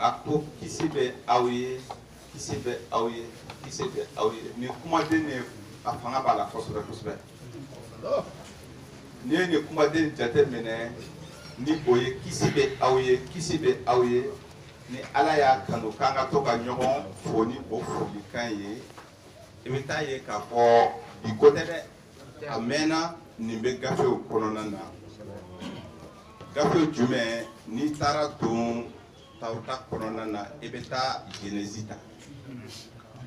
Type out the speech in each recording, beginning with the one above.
ako kisi bɛ aw ye kisi bɛ aw ye kisi bɛ aw ye nin kumaden ne a fanga b'a la kosɛbɛ kosɛbɛ n'i ye nin kumaden jate minɛ ni o ye kisi bɛ aw ye kisi bɛ aw ye ni Ala y'a kanu k'an ka to ka ɲɔgɔn fo ni o folikan ye i bɛ taa ye k'a fɔ bi ko tɛ dɛ a mɛnna nin bɛ gafew kɔnɔna na gafe jumɛn n'i taara don Tawurata kɔnɔna na i bɛ taa Genèse ta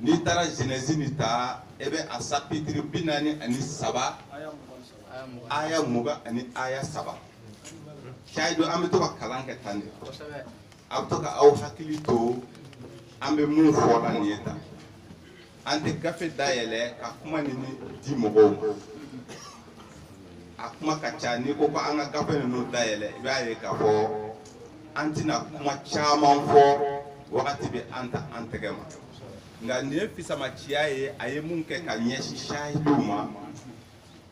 n'i taara Genèse ni ta i bɛ a chapitre 43 aya 20 ani aya 3 Sayidu an bɛ to ka kalan kɛ tan de a bɛ to ka aw hakili to an bɛ mun fɔ la nin ye tan an tɛ gafe dayɛlɛ ka kuma nin di mɔgɔw ma a kuma ka ca n'i ko ko an ka gafe ninnu dayɛlɛ i b'a ye k'a fɔ an tɛna kuma caman fɔ wagati bɛ an ta an tɛgɛ ma nka nin ye fisamaciya ye a ye mun kɛ ka ɲɛsin sahidiw ma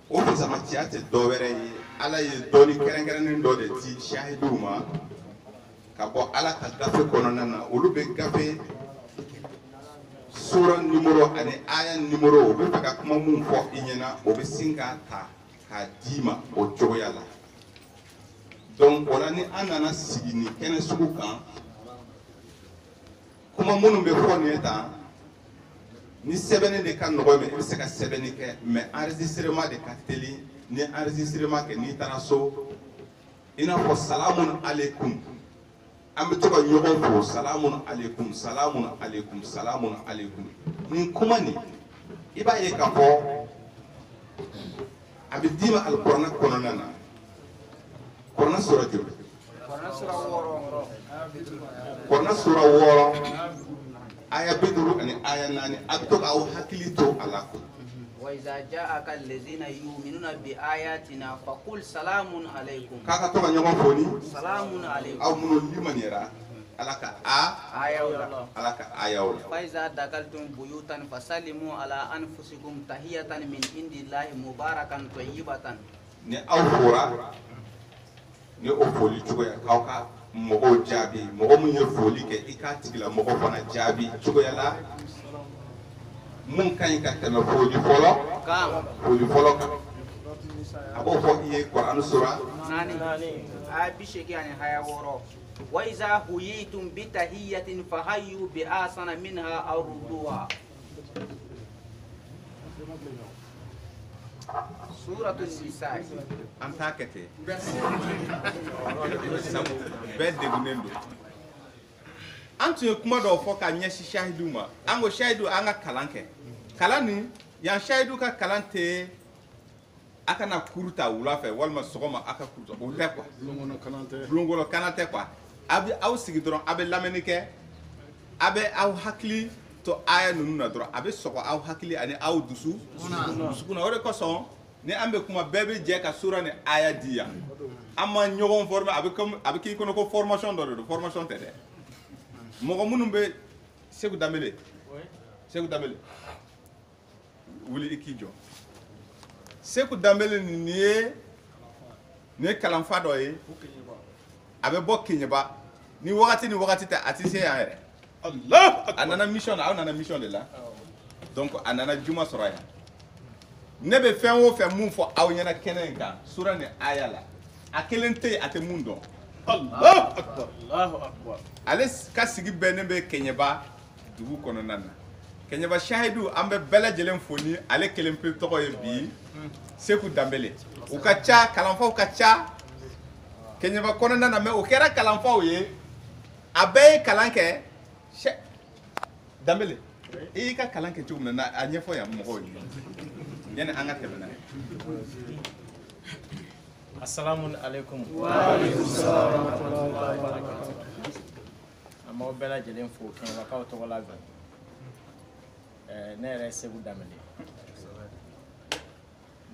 o fisamaciya tɛ dɔwɛrɛ ye Ala ye dɔnni kɛrɛnkɛrɛnnen dɔ de di sahidiw ma ka bɔ Ala ka gafe kɔnɔna na olu bɛ gafe sura numéro ani aya numéro o bɛ fɛ ka kuma mun fɔ i ɲɛna o bɛ sin k'a ta k'a d'i ma o cogoya la donc o la ni an nana sigi nin kɛnɛ sugu kan kuma minnu bɛ fɔ nin ye tan ni sɛbɛnni de ka nɔgɔ i bɛ se ka sɛbɛnni kɛ mais enregistrement de ka teli ni enregistrement kɛ n'i taara so i n'a fɔ salamun aleykum an bɛ to ka ɲɔgɔn fo salamun aleykum salamun aleykum salamun aleykum nin kuma nin i b'a ye k'a fɔ a bɛ d'i ma alikuranɛ kɔnɔna na kuranɛ sura joli kuranɛ sura 6 aya 50 ani aya 4 a bɛ to k'aw hakili to a la وإذا جاءك الذين يؤمنون بآياتنا فقل سلام عليكم k'a ka to ka ɲɔgɔn fo ni سلام عليكم aw minnu limaniyara Ala ka Ala ka ayaw la فإذا دخلتم بيوتا فسلموا على أنفسكم تحية من عند الله مباركا طيبة ni aw fora ni o foli cogoya k'aw ka mɔgɔw jaabi mɔgɔ min ye foli kɛ i k'a tigila mɔgɔ fana jaabi cogoya la mun ka ɲi ka tɛmɛ foli fɔlɔ kan a b'o fɔ i ye Kuranɛ sura 4 وإذا حييتم بتحية فحيوا بأحسن منها أو ردوها سورة النساء an t'a kɛ ten sabu bɛɛ degunnen don an tun ye kuma dɔw fɔ ka ɲɛsin sahidiw ma an ko sahidiw an ka kalan kɛ kalan nin yan sahidiw ka kalan tɛ a kana kuru ta wula fɛ walima sɔgɔma a ka kuru ta o tɛ quoi bulonkolon kalan tɛ quoi a bɛ aw sigi dɔrɔn a bɛ lamɛnni kɛ a bɛ aw hakili to aya ninnu na dɔrɔn a bɛ sɔgɔ aw hakili ani aw dusukun o de kosɔn ni an bɛ kuma bɛɛ bɛ jɛ ka sura ni aya di yan an ma ɲɔgɔn former a bɛ k'i kɔnɔ ko formation dɔ de don formation tɛ dɛ mɔgɔ minnu bɛ Segu Danbele wuli i k'i jɔ Segu Danbele nin ye kalanfa dɔ ye a bɛ bɔ Keɲeba ni wagati ni wagati tɛ a tɛ se yan yɛrɛ a nana mission na aw nana mission de la donc a nana juma sɔrɔ yan ne bɛ fɛn o fɛn mun fɔ aw ɲɛna kɛnɛ in kan sura ni aya la a kelen tɛ yen a tɛ mun dɔn ale ka sigi bɛnnen bɛ Keɲeba dugu kɔnɔna na Keɲeba sahidiw an bɛ bɛɛ lajɛlen fo ni ale kelen pe tɔgɔ ye bi Segu Danbele u ka ca kalanfaw ka ca Keɲeba kɔnɔna na mais o kɛra kalanfaw ye a bɛɛ ye kalan kɛ Danbele i y'i ka kalan kɛ cogo min na a ɲɛfɔ yan mɔgɔw ye yani an ka tɛmɛ n'a ye Assalamu alaikum wa alaikum salam wa rahmatullahi wa barakatuh an b'aw bɛɛ lajɛlen fo Keɲebakaw tɔgɔ la bi ne yɛrɛ ye Segu Danbele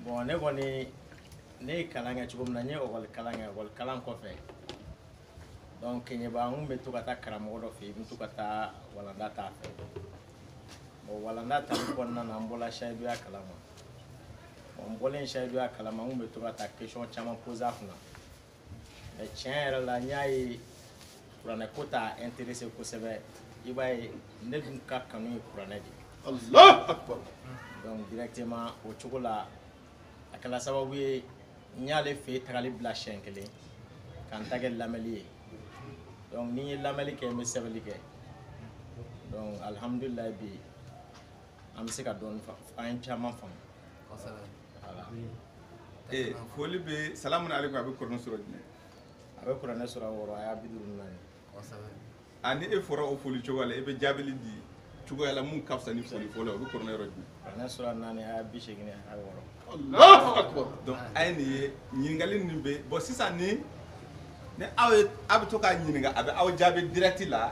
bon ne kɔni ne ye kalan kɛ cogo min na n ye école kalan kɛ école kalan kɔfɛ donc Keɲeba n kun bɛ to ka taa karamɔgɔ dɔ fɛ yen n bɛ to ka taa walanda t'a fɛ bon walanda tali kɔnɔna na n bɔra sahiduya kalama bon n bɔlen sahiduya kalama n kun bɛ to ka taa question caman poser a kunna mais tiɲɛ yɛrɛ la n y'a ye kuranɛ ko t'a intéressé kosɛbɛ i b'a ye ne dun ka kanu ye kuranɛ de Allahu Akbar. donc directement o cogo la a kɛla sababu ye n y'ale fɛ tagali bila siɲɛ kelen ka n ta kɛ lamɛnli ye donc ni n ye lamɛnli kɛ n bɛ sɛbɛnni kɛ donc alhamdulilayi bi an bɛ se ka dɔɔni an ye caman faamu voilà foli bɛ salamu alaikum a bɛ kuranɛ sɔrɔ jumɛn a bɛ kuranɛ sɔrɔ 6 a y'a 54 ani e fɔra o foli cogo la e bɛ jaabili di cogoya la mun ka fisa ni foli fɔlɔ o bɛ kuranɛ yɔrɔ jumɛn kuranɛ sɔrɔ 4 a y'a 80 a y'a 6 Allahu Akbar. donc a ye nin ye ɲininkali nin bɛ bon sisan ni aw ye a bɛ to k'a ɲininka a bɛ aw jaabi direct la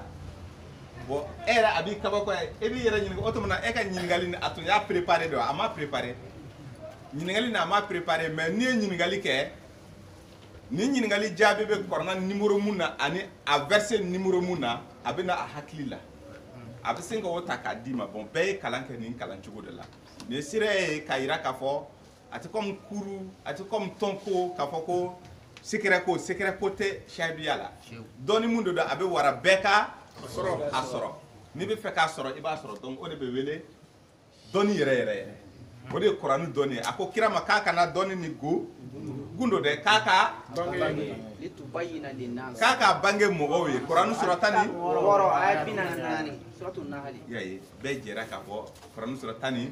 bon e yɛrɛ a b'i kabako ye e b'i yɛrɛ ɲininka o tuma na e ka ɲininkali nin a tun y'a préparé de wa a ma préparé ɲininkali nin a ma préparé mais n'i ye ɲininkali kɛ ni ɲininkali jaabi bɛ kuranɛ numéro mun na ani a verset numéro mun na a bɛ na a hakili la a bɛ se ka o ta k'a d'i ma bon bɛɛ ye kalan kɛ nin kalan cogo de la nin sira ye k'a yira k'a fɔ a tɛ comme kuru a tɛ comme tɔn ko k'a fɔ ko secret ko tɛ sariya la dɔɔni mun de don a bɛ wara bɛɛ ka a sɔrɔ n'i bɛ fɛ k'a sɔrɔ i b'a sɔrɔ donc o de bɛ wele dɔɔni yɛrɛ yɛrɛ o de ye kuranɛ dɔɔni ye a ko kira ma k'a kana dɔɔni ni gundo dɛ k'a ka k'a ka bange mɔgɔw ye kuranɛ sura 14 y'a ye bɛɛ jɛra k'a fɔ kuranɛ sura 16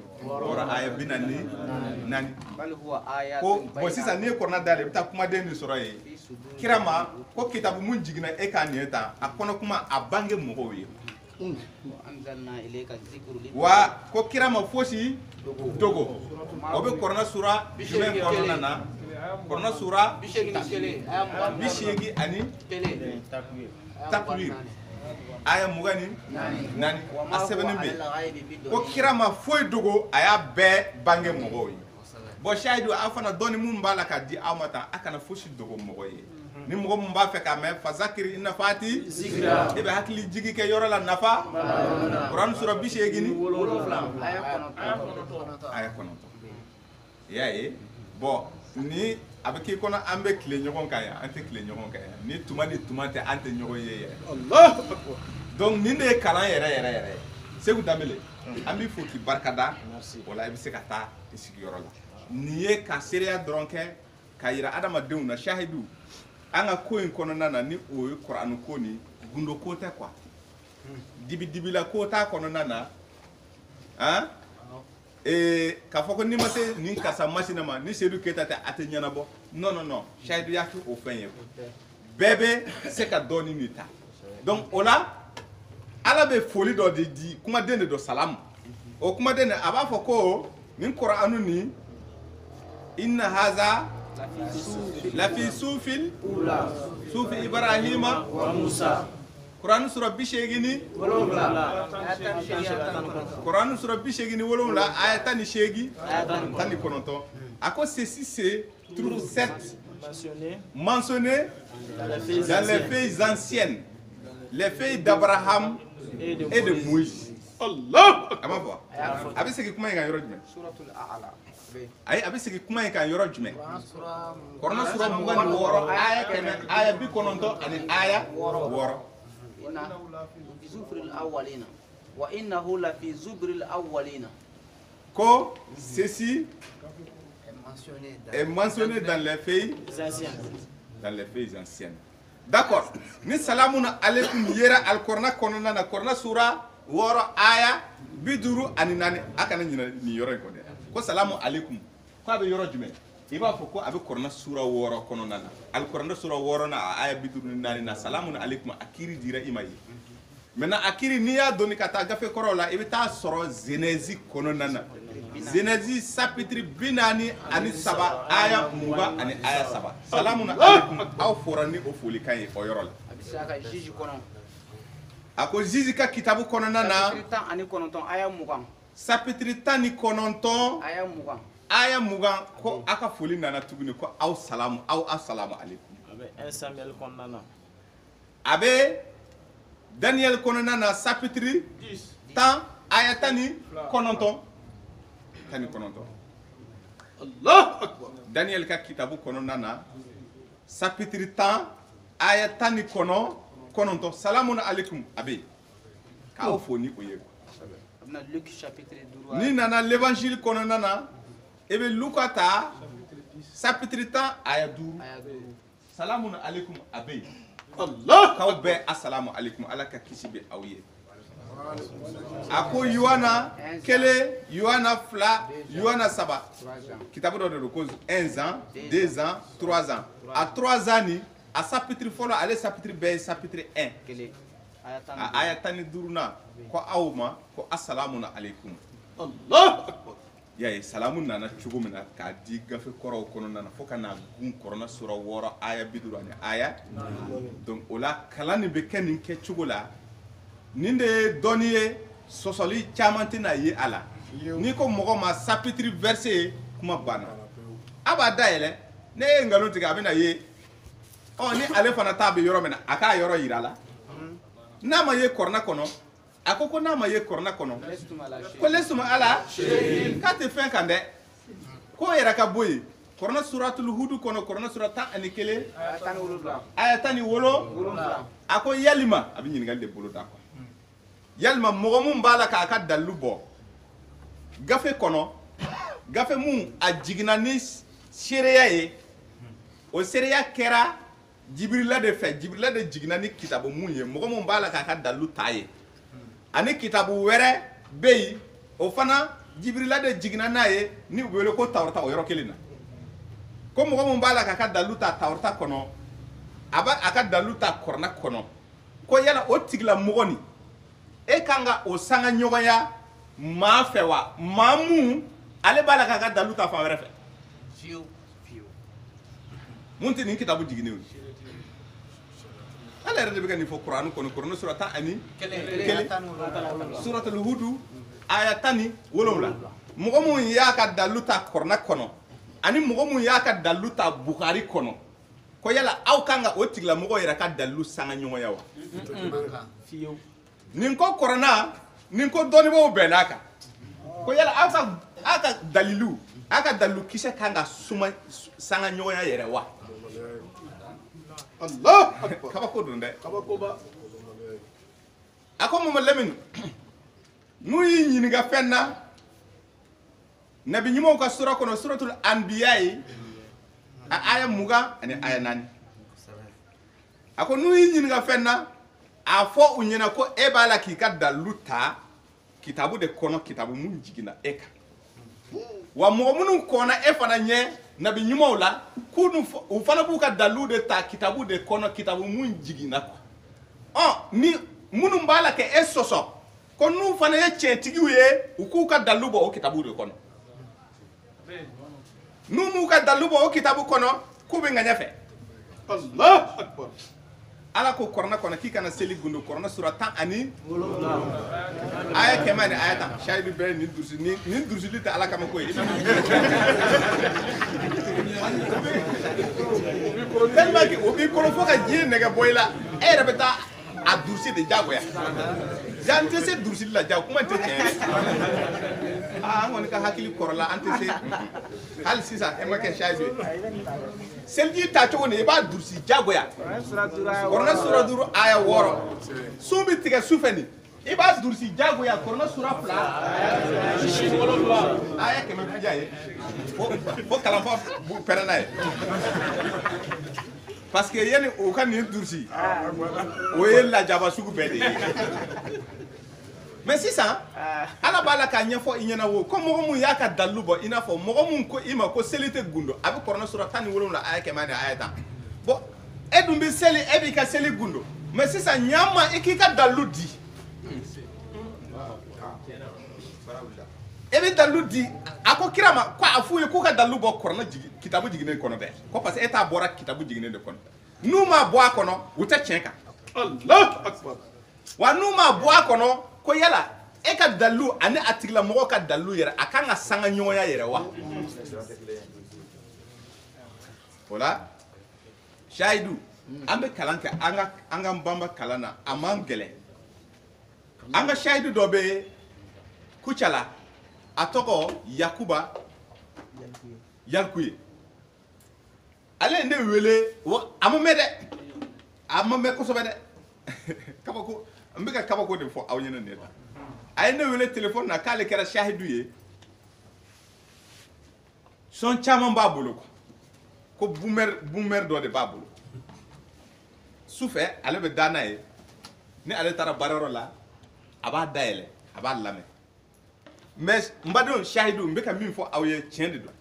aya 44 ko bon sisan n'i ye kuranɛ dayɛlɛ i bɛ taa kumaden nin sɔrɔ yen kira ma ko kitabu mun jiginna e k'a nin ye tan a kɔnɔ kuma a bange mɔgɔw ye wa ko kira ma fosi dogo o bɛ kuranɛ sura jumɛn kɔnɔna na kuranɛ sura 80 ani takwir aya 24 a sɛbɛnnen bɛ ko kira ma foyi dogo a y'a bɛɛ bange mɔgɔw ye bon shahidu aw fana dɔɔni mun b'a la k'a di aw ma tan a kana fosi dogo mɔgɔ ye ni mɔgɔ mun b'a fɛ k'a mɛn fazakiri nafati zikira e bɛ hakili jigi kɛ yɔrɔ la nafa kuranɛ sura 87 aya 9 i y'a ye bon ni a bɛ k'i kɔnɔ an bɛ tile ɲɔgɔn kan yan an tɛ tile ɲɔgɔn kan yan ni tuma tɛ an tɛ ɲɔgɔn ye yɛrɛ Allahu Akbar. donc nin de ye kalan yɛrɛ Segu Danbele an b'i fo k'i barikada o la i bɛ se ka taa i sigiyɔrɔ la nin ye ka seereya dɔrɔn kɛ ka yira adamadenw na shahidu an ka ko in kɔnɔna na ni o ye kuranɛ ko ni gundo ko tɛ quoi dibidibila ko t'a kɔnɔna na han k'a fɔ ko n'i ma se nin karisa masina ma ni Seydou Keita tɛ a tɛ ɲɛnabɔ non shahidu y'a kɛ o fɛn ye bɛɛ bɛ se ka dɔɔni nin ta donc o la ala bɛ foli dɔ de di kumaden de don salamu o kumaden de a b'a fɔ ko nin kuranɛ nin inna haza lafi sufil sufi Ibrahima wa Musa kuranɛ sura 87 kuranɛ sura 87 aya 18 19 a ko ceci c'est trouve certes mentionné dans les feuilles anciennes les feuilles d'Abraham et de Moïse. Allah. Ama fɔ a bɛ segin kuma in kan yɔrɔ jumɛn ayi a bɛ segin kuma in kan yɔrɔ jumɛn kuranɛ sura 26 aya 100 aya 90 ani aya 6 ko ceci est mentionné dans les feuilles anciennes. D'accord. Ni salamun alaikum yera al-Qur'an kɔnɔna na Qur'an sura 6 aya 50 ani 4 a kana ɲinɛ nin yɔrɔ in kɔ dɛ ko salamu alaikum ko a bɛ yɔrɔ jumɛn i b'a fɔ ko a bɛ Qur'an sura 6 kɔnɔna na al-Qur'an sura 6 na aya 50 ni 4 na salamun alaikum a kiri dira i ma ye maintenant a kiri n'i y'a dɔnni ka taa gafe kɔrɔw la i bɛ taa sɔrɔ Genèse kɔnɔna na Genèse chapitre 47 aya 20 ani aya 3 salamun alaikum aw fɔra ni o folikan ye o yɔrɔ la a ko Zizi ka kitabu kɔnɔna na chapitre 19 aya 20 ko a ka foli nana tuguni ko aw salamu alaikum a bɛ 1 Samuel kɔnɔna na a bɛ Daniel kɔnɔna na chapitre 10 aya 19 Allahu Akbar. Daniel ka kitabu kɔnɔna na chapitre 10 aya 19 kɔnɔntɔn salamun alaikum a bɛ yen k'aw fo ni o ye Luc chapitre 12. ni nana l'évangile kɔnɔna na e bɛ Luka ta chapitre 10 aya 5 salamun alaikum a bɛ yen Allah k'aw bɛɛ assalamu alaikum ala ka kisi bɛ aw ye a ko Yohana 1 Yohana 2 Yohana 3 kitabu dɔ de don ko 1 ans 2 ans 3 ans a 3 ans ni a chapitre fɔlɔ ale chapitre bɛɛ ye chapitre 1 a aya 15 ko aw ma ko assalamu alaikum Allah akbar ya ye salamu nana cogo min na k'a di gafe kɔrɔw kɔnɔna na fo ka na gun kɔrɔna sura 6 aya 50 ani aya donc o la kalan nin bɛ kɛ nin kɛcogo la nin de ye dɔnni ye sɔsɔli caman tɛna ye a la n'i ko mɔgɔ ma chapitre verset ye kuma banna a b'a dayɛlɛ ne ye nkalon tigɛ a bɛ na ye ni ale fana t'a bɛ yɔrɔ min na a k'a yɔrɔ yira la n'a ma ye kɔrɔna kɔnɔ a ko n'a ma ye kɔrɔna kɔnɔ ko lesuma ala k'a tɛ fɛn kan dɛ ko yɛrɛ ka bɔ yen kɔrɔna suratul hudu kɔnɔ kɔrɔna sura 11 aya 17 a ko yalima a bɛ ɲininkali de bolo da yalima mɔgɔ mun b'a la k'a ka dalilu bɔ gafe kɔnɔ gafe mun a jiginna ni seereya ye o seereya kɛra jibirila de fɛ jibirila de jiginna ni kitabu mun ye mɔgɔ mun b'a la k'a ka dalilu ta ye ani kitabu wɛrɛ bɛ yen o fana jibirila de jiginna n'a ye ni u bɛ wele ko tawrata o yɔrɔ kelen na ko mɔgɔ mun b'a la k'a ka dalilu ta tawrata kɔnɔ a b'a a ka dalilu ta kɔrɔna kɔnɔ ko yala o tigilamɔgɔ nin e kan ka o sanga ɲɔgɔnya maa fɛ wa maa mun ale b'a la k'a ka dalilu ta fan wɛrɛ fɛ mun tɛ nin kitabu jiginnen o ala yɛrɛ de bɛ ka nin fɔ kurani kɔnɔ kurani sura 10 ani kelen suratul hudu aya 17 mɔgɔ mun y'a ka dalilu ta kɔrɔna kɔnɔ ani mɔgɔ mun y'a ka dalilu ta bukari kɔnɔ ko yala aw kan ka o tigilamɔgɔ yɛrɛ ka dalilu sanga ɲɔgɔnya wa nin ko kɔrɔna nin ko dɔnnibaaw bɛnn'a kan ko yala aw ka dalilu aw ka dalilu kisɛ kan ka suma sanga ɲɔgɔnya yɛrɛ wa Allah kabako don dɛ kabakoba a ko Mama Lamine n'u y'i ɲininka fɛn na nabi ɲumanw ka sura kɔnɔ suratul anbiya ye a aya 20 ani aya 4 a ko n'u y'i ɲininka fɛn na a fɔ u ɲɛna ko e b'a la k'i ka dalilu ta kitabu de kɔnɔ kitabu mun jiginna e kan wa mɔgɔ minnu kɔnna e fana ɲɛ nabi ɲumanw la u fana b'u ka dalilu de ta kitabu de kɔnɔ kitabu mun jiginna ni minnu b'a la ka e sɔsɔ ko n'u fana ye tiɲɛtigiw ye u k'u ka dalilu bɔ o kitabu de kɔnɔ n'u m'u ka dalilu bɔ o kitabu kɔnɔ k'u bɛ ŋaɲɛ fɛ Allah akbar ala ko kɔrɔna kɔnɔ k'i kana seli gundo kɔrɔna sura 10 ani aya 100 ni aya 10 shahidu bɛ nin durusili tɛ ala kama ko ye tellement que o b'i kɔrɔ fo ka diɲɛ nɛgɛ bɔ i la e yɛrɛ bɛ taa a durusi de jagoya ja n tɛ se durusili la ja kuma tɛ tiɲɛ an kɔni ka hakili kɔrɔla an tɛ se hali sisan e ma kɛ shahidu ye seliji ta cogo ni i b'a durusi jagoya kɔrɔna sura 5 aya 6 sun bɛ tigɛ su fɛ nin i b'a durusi jagoya kɔrɔna sura 2 aya 100 ye fo kalanfa pɛrɛn n'a ye parce que yanni o ka nin durusi o ye lajaba sugu bɛɛ de ye mais sisan ala b'a la k'a ɲɛfɔ i ɲɛna wo ko mɔgɔ mun y'a ka dalilu bɔ i n'a fɔ mɔgɔ mun ko i ma ko seli tɛ gundo a bɛ kɔrɔna sura 17 aya 100 ni aya 10 bon e dun bɛ seli e b'i ka seli gundo mais sisan ɲaama i k'i ka dalilu di e bɛ dalilu di a ko kira ma ko a f'u ye k'u ka dalilu bɔ kɔrɔna kitabu jiginnen kɔnɔ dɛ ko parce que e t'a bɔra kitabu jiginnen de kɔnɔ n'u m'a bɔ a kɔnɔ u tɛ tiɲɛ kan Allah akbar wa n'u m'a bɔ a kɔnɔ ko yala e ka dalilu ani a tigilamɔgɔ ka dalilu yɛrɛ a kan ka sanga ɲɔgɔnya yɛrɛ wa o la shahidu an bɛ kalan kɛ an ka banba kalan na a man gɛlɛn an ka shahidu dɔ bɛ Kucala a tɔgɔ Yakuba Yalkuye ale ye ne wele a ma mɛn dɛ a ma mɛn kosɛbɛ dɛ kabako n bɛ ka kabako de fɔ aw ɲɛna nin ye tan a ye ne wele téléphone na k'ale kɛra sahidu ye sɔn caman b'a bolo ko bumɛri dɔ de b'a bolo sufɛ ale bɛ da n'a ye ni ale taara baarayɔrɔ la a b'a dayɛlɛ a b'a lamɛn mais n badenw sahidu n bɛ ka min fɔ aw ye tiɲɛ de don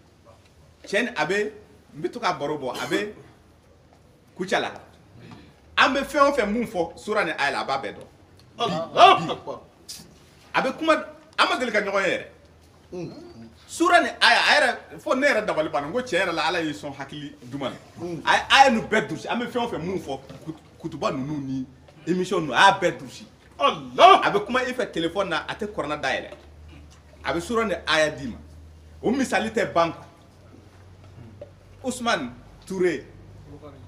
tiɲɛ a bɛ n bɛ to ka baro bɔ a bɛ kuca la an bɛ fɛn o fɛn mun fɔ sura ni aya la a b'a bɛɛ dɔn Allahu Akbar. a bɛ kuma an ma deli ka ɲɔgɔn ye yɛrɛ sura ni aya a yɛrɛ fɔ ne yɛrɛ dabali banna n ko tiɲɛ yɛrɛ la ala y'i sɔn hakili duman na a ye aya ninnu bɛɛ durusi an bɛ fɛn o fɛn mun fɔ kutuba ninnu ni émission ninnu a y'a bɛɛ durusi Allah. a bɛ kuma i fɛ téléphone na a tɛ kɔrɔna dayɛlɛ a bɛ sura ni aya d'i ma o misali tɛ ban Usman Touré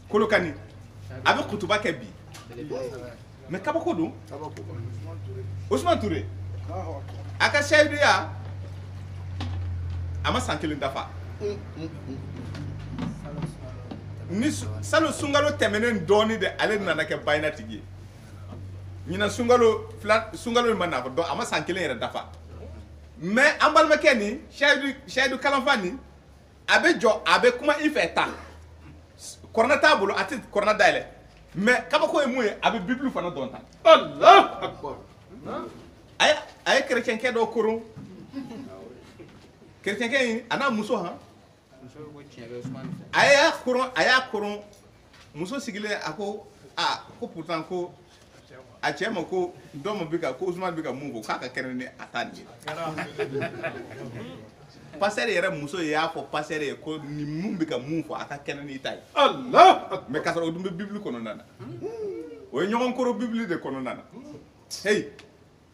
Kolokani a bɛ kutuba kɛ bi mais kabako don Usman Touré a ka sahiduya a ma san 1 dafa ni salo sunkalo tɛmɛnen dɔɔni de ale nana kɛ bayinatigi ye ɲinan sunkalo ma na dɔn a ma san 1 yɛrɛ dafa mais an balimakɛ ni sahidu kalanfa ni a bɛ jɔ a bɛ kuma i fɛ tan kɔrɔna t'a bolo a tɛ kɔrɔna dayɛlɛ mais kabako ye mun ye a bɛ bibulu fana dɔn tan Allahu Akbar. a ye kerecɛnkɛ dɔ koron kerecɛnkɛ in a n'a muso han a y'a koron muso sigilen a ko ko pourtant ko a cɛ ma ko dɔ ma bɛ ka ko Usman bɛ ka mun fɔ k'a ka kɛnɛ ni a ta nin ye pasteur yɛrɛ muso y'a fɔ pasteur ye ko ni mun bɛ ka mun fɔ a ka kɛnɛ ni ta ye Allahu Akbar. mais k'a sɔrɔ o dun bɛ bibulu kɔnɔna na o ye ɲɔgɔn koro bibulu de kɔnɔna na hey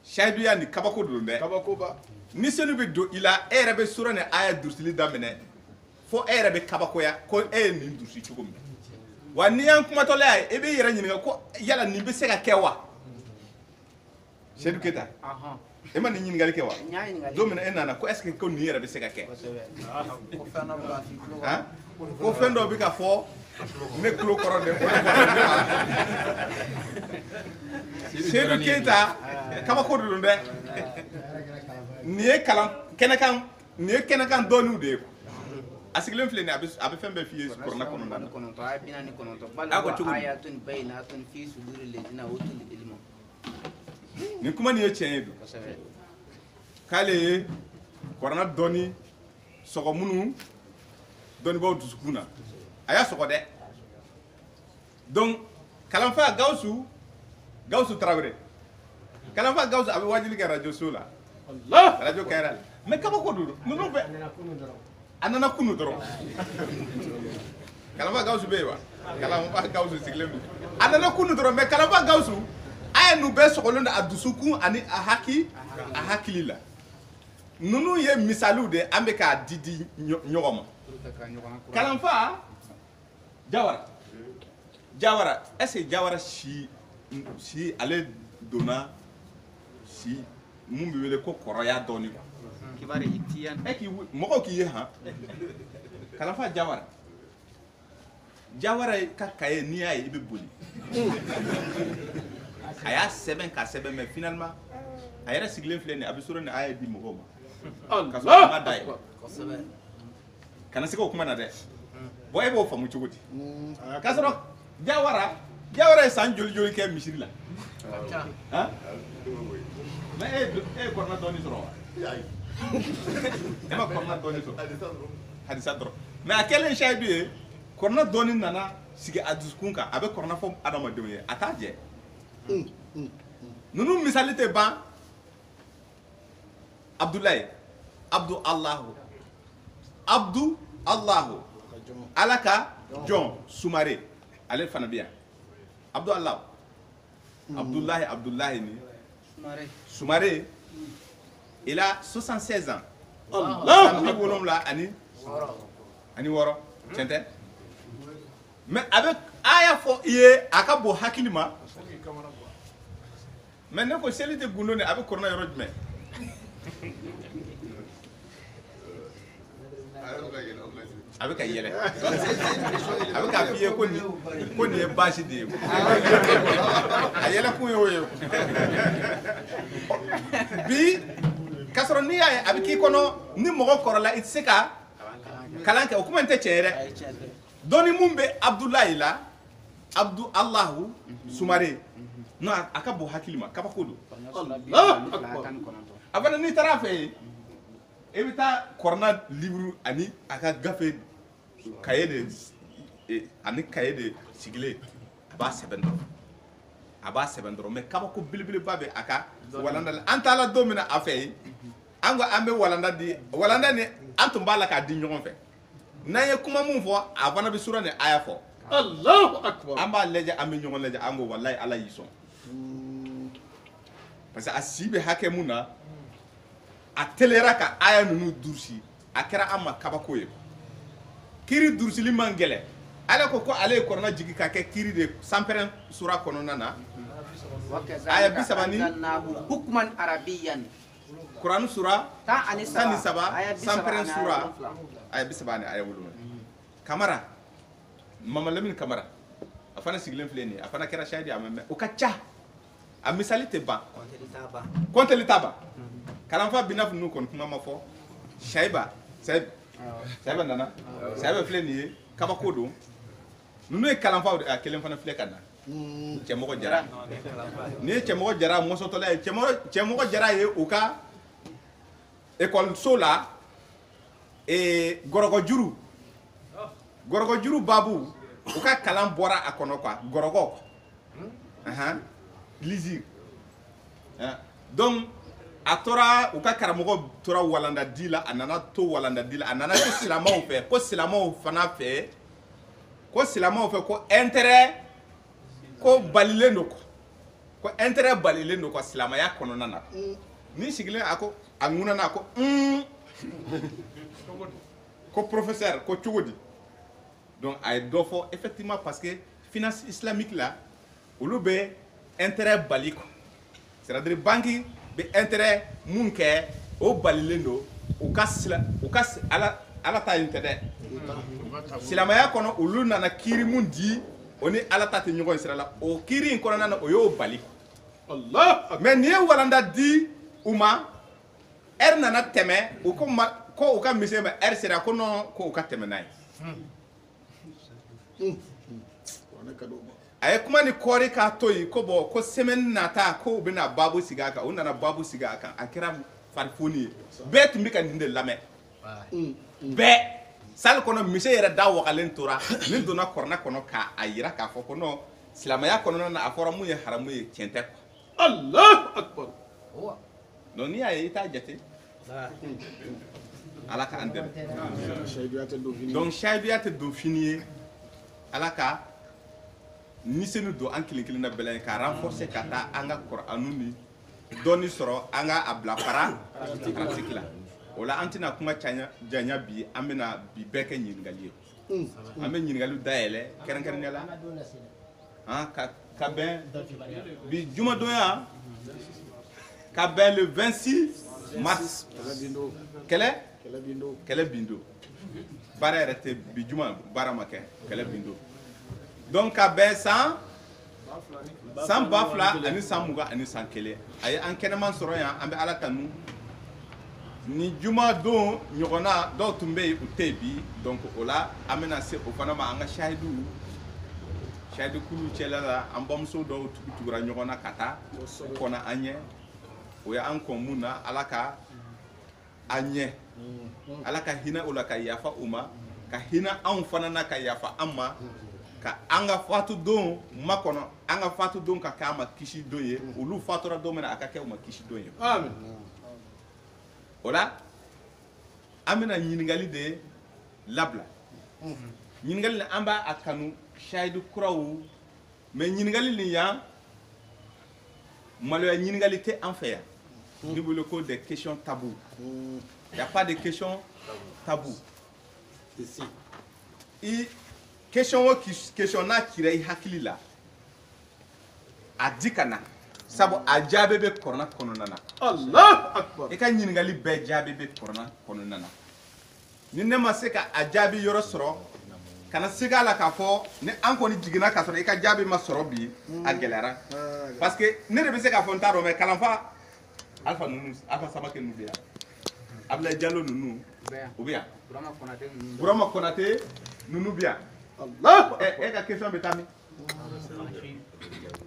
sahiduya ni kabako don dɛ Kabakoba. ni senu bɛ don i la e yɛrɛ bɛ sura ni aya durusili daminɛ fo e yɛrɛ bɛ kabakoya ko e ye nin durusi cogo min wa n'i y'an kumatɔla ye e b'i yɛrɛ ɲininka ko yala nin bɛ se ka kɛ wa Seydou Keita e ma nin ɲininkali kɛ wa don min e nana ko est ce que ko nin yɛrɛ bɛ se ka kɛ ko fɛn dɔ bɛ ka fɔ ne tulo kɔrɔ de Seydou Keita kabako don dɛ nin ye kɛnɛkan dɔɔniw de ye a sigilen filɛ nin a bɛ fɛn bɛɛ f'i ye kɔrɔna kɔnɔna na nin kuma nin ye tiɲɛ ye don k'ale ye kɔrɔna dɔɔni sɔgɔ minnu dɔɔnibaw dusukun na a y'a sɔgɔ dɛ donc kalanfa Gawusu Tarawele kalanfa Gawusu a bɛ wajili kɛ radio so la radio kɛra la mais kabako don ninnu bɛ a nana kunu dɔrɔn kalanfa Gawusu bɛ yen wa kalanfa Gawusu sigilen don a nana kunu dɔrɔn mais kalanfa Gawusu a ye ninnu bɛɛ sɔgɔlen don a dusukun ani a hakili la ninnu ye misaliw de an bɛ k'a di ɲɔgɔn ma kalanfa Jawara est ce que Jawara si ale donna si mun bɛ wele ko kɔrɔya dɔɔni quoi mɔgɔw k'i ye han kalanfa Jawara ka cahier n'i y'a ye i bɛ boli a y'a sɛbɛn k'a sɛbɛn mais finalement a yɛrɛ sigilen filɛ nin a bɛ sura ni aya di mɔgɔw ma ka sɔrɔ a ma da ye kana se k'o kuma na dɛ bon e b'o faamu cogo di k'a sɔrɔ Jawara ye san joli kɛ misiri la mais e ye kɔrɔna dɔɔni sɔrɔ wa e ma kɔrɔna dɔɔni sɔrɔ hadisa dɔrɔn mais a kɛlen sahidu ye kɔrɔna dɔɔni nana sigi a dusukun kan a bɛ kɔrɔna fɔ adamadenw ye a t'a jɛ ninnu misali tɛ ban Abdulayi Abdu Allahu ala ka jɔn Sumare ale fana bɛ yan Abdu Allahu Abdulahi ni Sumare il a 76 ans Allah bi wolonwula ani wɔɔrɔ tiɲɛ tɛ mais a bɛ aya fɔ i ye a ka bon hakili ma mais ne ko seli tɛ gundo ni a bɛ kɔrɔna yɔrɔ jumɛn a bɛ ka yɛlɛ a bɛ ka f'i ye ko nin ye baasi de ye a yɛlɛ kun ye o ye bi k'a sɔrɔ n'i y'a ye a bɛ k'i kɔnɔ ni mɔgɔ kɔrɔla i tɛ se ka kalan kɛ o kuma in tɛ tiɲɛ dɛ dɔnni mun bɛ Abdulayi la Abdu Alahu Sumare non a ka bon hakili ma kabako don a fana n'i taara a fɛ yen e bɛ taa kɔrɔna livre ani a ka gafe cahier de sigilen a b'a sɛbɛn dɔrɔn mais kabako belebeleba bɛ a ka walanda la an taala don min na a fɛ yen an ko an bɛ walanda ni an tun b'a la k'a di ɲɔgɔn fɛ n'an ye kuma mun fɔ a fana bɛ sura ni aya fɔ Allahu akbar. an b'a lajɛ an bɛ ɲɔgɔn lajɛ an ko walayi ala y'i sɔn parce que a si bɛ hakɛ mun na a telera ka aya ninnu durusi a kɛra an ma kabako ye kiri durusili man gɛlɛ ala ko ale ye kɔrɔna jigi ka kɛ kiri de sanpɛrɛn sura kɔnɔna na aya 30 hukman arabiyan kuranu sura tan ani saba sanpɛrɛn sura aya 30 ni aya 7 kamara mama Lamine Kamara a fana sigilen filɛ nin ye a fana kɛra shahidi a mɛn o ka ca a misali tɛ ban kɔntɛli t'a ban kalanfa bina ninnu kɔni kuma ma fɔ Sayiba nana Sayiba filɛ nin ye kabako don ninnu ye kalanfaw a kelen fana filɛ ka na cɛmɔgɔ jara ni ye cɛmɔgɔ jara mɔsɔtɔla ye cɛmɔgɔ jara ye u ka ekɔliso la gɔrɔgɔjuru babu u ka kalan bɔra a kɔnɔ quoi gɔrɔgɔ lizir donc a tora u ka karamɔgɔ tora walandadi la a nana to walandadi la a nana to silamɛw fɛ ko silamɛw fana fɛ ko intérêt ko balilen don ko intérêt balilen don ko silamɛya kɔnɔna na ni sigilen a ko a ŋunana ko ko professeur ko cogo di donc a ye dɔ fɔ effectivement parce que finance islamique la olu bɛ intérêt bali quoi c'est-à-dire banque bɛ intérêt mun kɛ o balilen don u ka ala ta yin tɛ dɛ silamɛya kɔnɔ olu nana kiiri mun di o ni ala ta tɛ ɲɔgɔn sira la o kiiri in kɔnɔna na o y'o bali mais nin ye walanda di u ma heure nana tɛmɛ u ko u ka misiri ma heure sera ko non ko u ka tɛmɛ n'a ye a ye kuma ni kɔɔri k'a to yen ko bɔn ko semaine nata ko u bɛna baabu sigi a kan u nana baabu sigi a kan a kɛra farifoni ye bɛɛ tun bɛ ka nin de lamɛn bɛɛ sali kɔnɔ misi yɛrɛ da wagalen tora nin donna kɔrɔna kɔnɔ k'a yira k'a fɔ ko non silamɛya kɔnɔna na a fɔra mun ye haramu ye tiɲɛ tɛ quoi. Allahu akbar. donc n'i y'a ye i t'a jate ala k'an dɛmɛ donc sahiduya tɛ don fini ye ala ka niseni don an kelen kelen na bɛɛ la ka renforcer ka taa an ka Kur'anu ni dɔɔni sɔrɔ an ka a bila pratique la o la an tɛna kuma janya bi an bɛna bi bɛɛ kɛ ɲininkali ye an bɛ ɲininkaliw dayɛlɛ kɛrɛnkɛrɛnnenya la ka bɛn bi jumadonya ka bɛn le 26 mars kɛlɛ bindo baara yɛrɛ tɛ bi juma baara ma kɛ kɛlɛ bindo donc ka bɛn san 2000 ani san 20 ani san 1 a ye an kɛnɛman sɔrɔ yan an bɛ ala tanu ni juma don ɲɔgɔnna dɔw tun bɛ yen u tɛ yen bi donc o la an bɛna se o fana ma an ka sahidu kulu cɛla la an bamuso dɔw tugura ɲɔgɔn na ka taa kɔnɔ an ɲɛ o ye an kɔn mun na ala ka an ɲɛ ala ka hinɛ o la ka yafa u ma ka hinɛ anw fana na ka yafa an ma ka an ka fatu don makɔnɔ an ka fatu don ka kɛ an ma kisi don ye olu fatura don min na a ka kɛ u ma kisi don ye Amen. o la an bɛna ɲininkali de labila ɲininkali an b'a a kanu sahidu kuraw mais ɲininkali nin yan maloya ɲininkali tɛ an fɛ yan ni bolo ko des questions tabous il y a pas de questions tabous ici question o question n'a cira i hakili la a di ka na sabu a jaabi bɛ kɔrɔna kɔnɔna na Allahu akbar. i ka ɲininkali bɛɛ jaabi bɛ kɔrɔna kɔnɔna na ni ne ma se ka a jaabi yɔrɔ sɔrɔ kana siga la k'a fɔ ni an kɔni jiginna k'a sɔrɔ i ka jaabi ma sɔrɔ bi a gɛlɛyara parce que ne de bɛ se k'a fɔ n t'a dɔn mais kalanfa Alpha ninnu Alpha Samakɛ ninnu bɛ yan Ablaye Diallo ninnu u bɛ yan Burama Konate ninnu bɛ yan e ka question bɛ taa min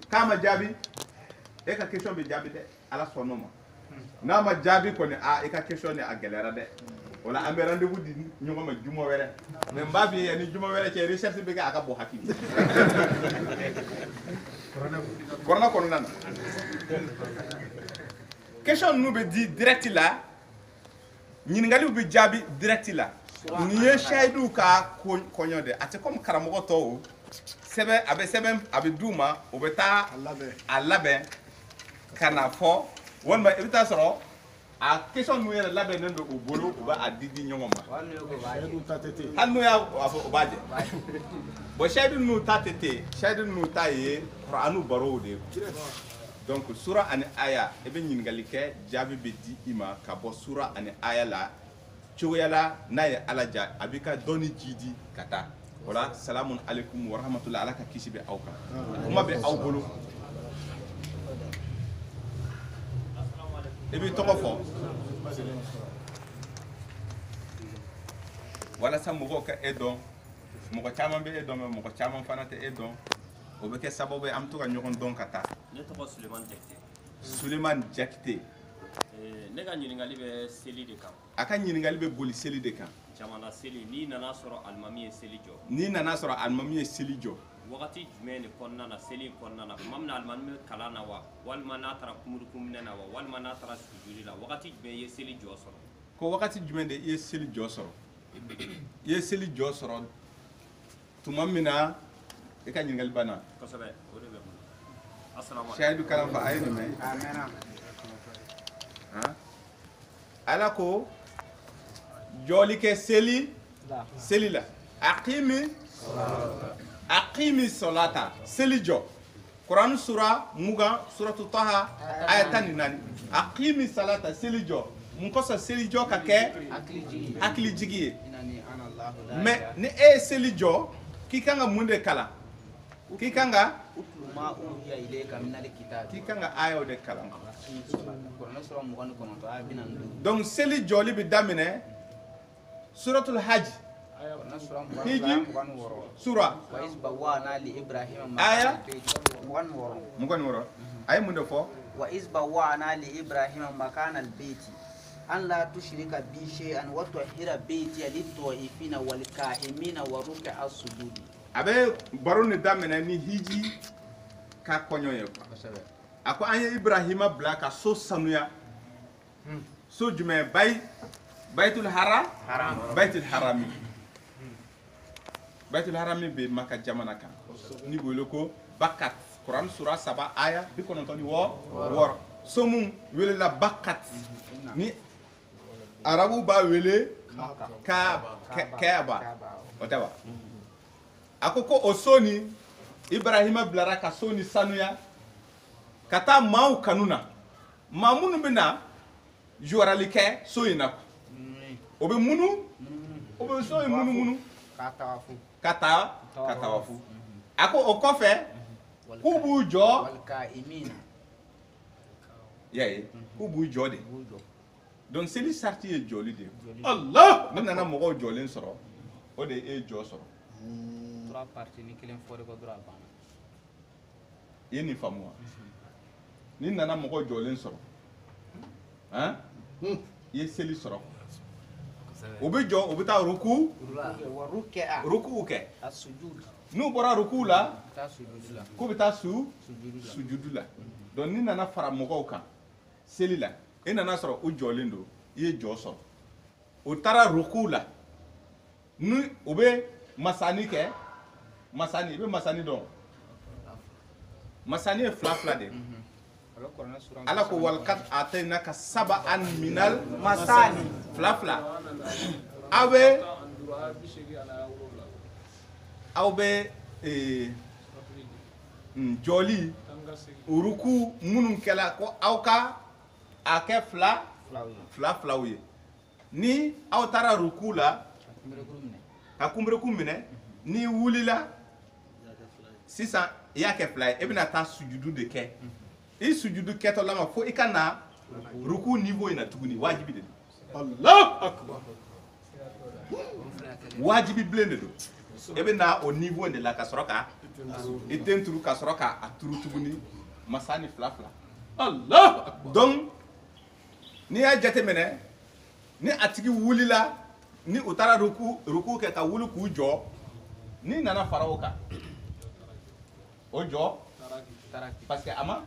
k'a ma jaabi e ka question bɛ jaabi dɛ Ala sɔnn'o ma n'a ma jaabi kɔni e ka question ni a gɛlɛyara dɛ o la an bɛ rendez-vous di ɲɔgɔn ma juma wɛrɛ mais n b'a f'i ye ni juma wɛrɛ cɛ recherche bɛ kɛ a ka bon hakili kɔrɔna kɔnɔna na question ninnu bɛ di direct la ɲininkaliw bɛ jaabi direct la nin ye sayidu ka kɔɲɔ de a tɛ comme karamɔgɔ tɔw sɛbɛn a bɛ sɛbɛn a bɛ d'u ma o bɛ taa a labɛn ka na fɔ walima i bɛ taa sɔrɔ a question ninnu yɛrɛ labɛnnen don u bolo u b'a di ɲɔgɔn ma hali n'u y'a fɔ u b'a jɛ bon sayidu ninnu ta tɛ ten sayidu ninnu ta ye kuranu barow de ye donc sura ani aya i bɛ ɲininkali kɛ jaabi bɛ di i ma ka bɔ sura ani aya la cogoya la n'a ye ala ja a b'i ka dɔnni ji di ka taa o la salamun aleykum wa rahmatulah ala ka kisi bɛ aw kan kuma bɛ aw bolo i b'i tɔgɔ fɔ walasa mɔgɔw ka e dɔn mɔgɔ caman bɛ e dɔn mais mɔgɔ caman fana tɛ e dɔn o bɛ kɛ sababu ye an bɛ to ka ɲɔgɔn dɔn ka taa ne tɔgɔ Sulemani Jakite Sulemani Jakite ne ka ɲininkali bɛ seli de kan a ka ɲininkali bɛ boli seli de kan jamana seli n'i nana sɔrɔ alimami ye seli jɔ n'i nana sɔrɔ alimami ye seli jɔ wagati jumɛn de kɔnɔna na seli in kɔnɔna na tuma min na alimami bɛ kalan na wa walima n'a taara kumurikunminɛ na wa walima n'a taara sujudi la wagati jumɛn i ye seli jɔ sɔrɔ ko wagati jumɛn de i ye seli jɔ sɔrɔ i ye seli jɔ sɔrɔ tuma min na i ka ɲininkali banna kosɛbɛ o de bɛ n bolo assalamu sayidu kalanfa a ye nin mɛn ala ko jɔli kɛ seli la aqimi solata seli jɔ Quran sura mugan suratu taha aya 14 aqimi salata seli jɔ mun kosɔn seli jɔ ka kɛ hakili jigi ye mais ni e ye seli jɔ k'i kan ka mun de kalan k'i kan ka ayaw de kalan donc seli jɔli bɛ daminɛ suratul hajj hiji sura aya mugan wɔɔrɔ a ye mun de fɔ wa izba wa'ana li ibrahima makana albayti an la tushrika bi shay'an wa tuhira bayti lit-ta'ifina wal qa'imina wa ruk'a as-sujud a bɛ baro ni daminɛ ni hiji ka kɔɲɔ ye quoi a ko an ye ibrahima bila ka so sanuya so jumɛn baytul harami baytul harami bɛ maka jamana kan ni wele ko bakat Quran sura 7 aya 96 so mun welela bakat ni arabu b'a wele kaaba o tɛ wa a ko o so ni ibrahima bilara ka so ni sanuya ka taa maaw kanu na maa minnu bɛ na jɔrali kɛ so in na o bɛ munu o bɛ so in munumunu ka tawafu a ko o kɔfɛ k'u b'u jɔ y'a ye k'u b'u jɔ de donc seli sarti ye jɔli de ye Allah ne nana mɔgɔw jɔlen sɔrɔ o de ye e jɔ sɔrɔ i ye nin faamu wa ni nana mɔgɔ jɔlen sɔrɔ han i ye seli sɔrɔ o bɛ jɔ o bɛ taa ruku kɛ n'u bɔra ruku la k'u bɛ taa sujudu la donc ni nana fara mɔgɔw kan seli la e nana sɔrɔ o jɔlen don i ye jɔ sɔrɔ o taara ruku la ni o bɛ masani kɛ masani i bɛ masani dɔn masani ye fila de ala ko walqad ataynaka sab'an minal masani fila aw bɛ jɔli ruku minnu kɛla ko aw ka a kɛ filaw ye ni aw taara ruku la ka kunberekun minɛ n'i wulila sisan i y'a kɛ fila ye e bɛna taa sujudu de kɛ i sujudu kɛtɔla ma fo i ka na ruku niveau in na tuguni wajibi de don Allahu akbar. wajibi bilen de don e bɛ na o niveau de la ka sɔrɔ ka i den turu ka sɔrɔ ka a turu tuguni masa ni fila fila Allahu akbar. donc n'i y'a jateminɛ ni a tigi wulila ni u taara ruku kɛ ka wuli k'u jɔ n'i nana fara o kan o jɔ parce que a ma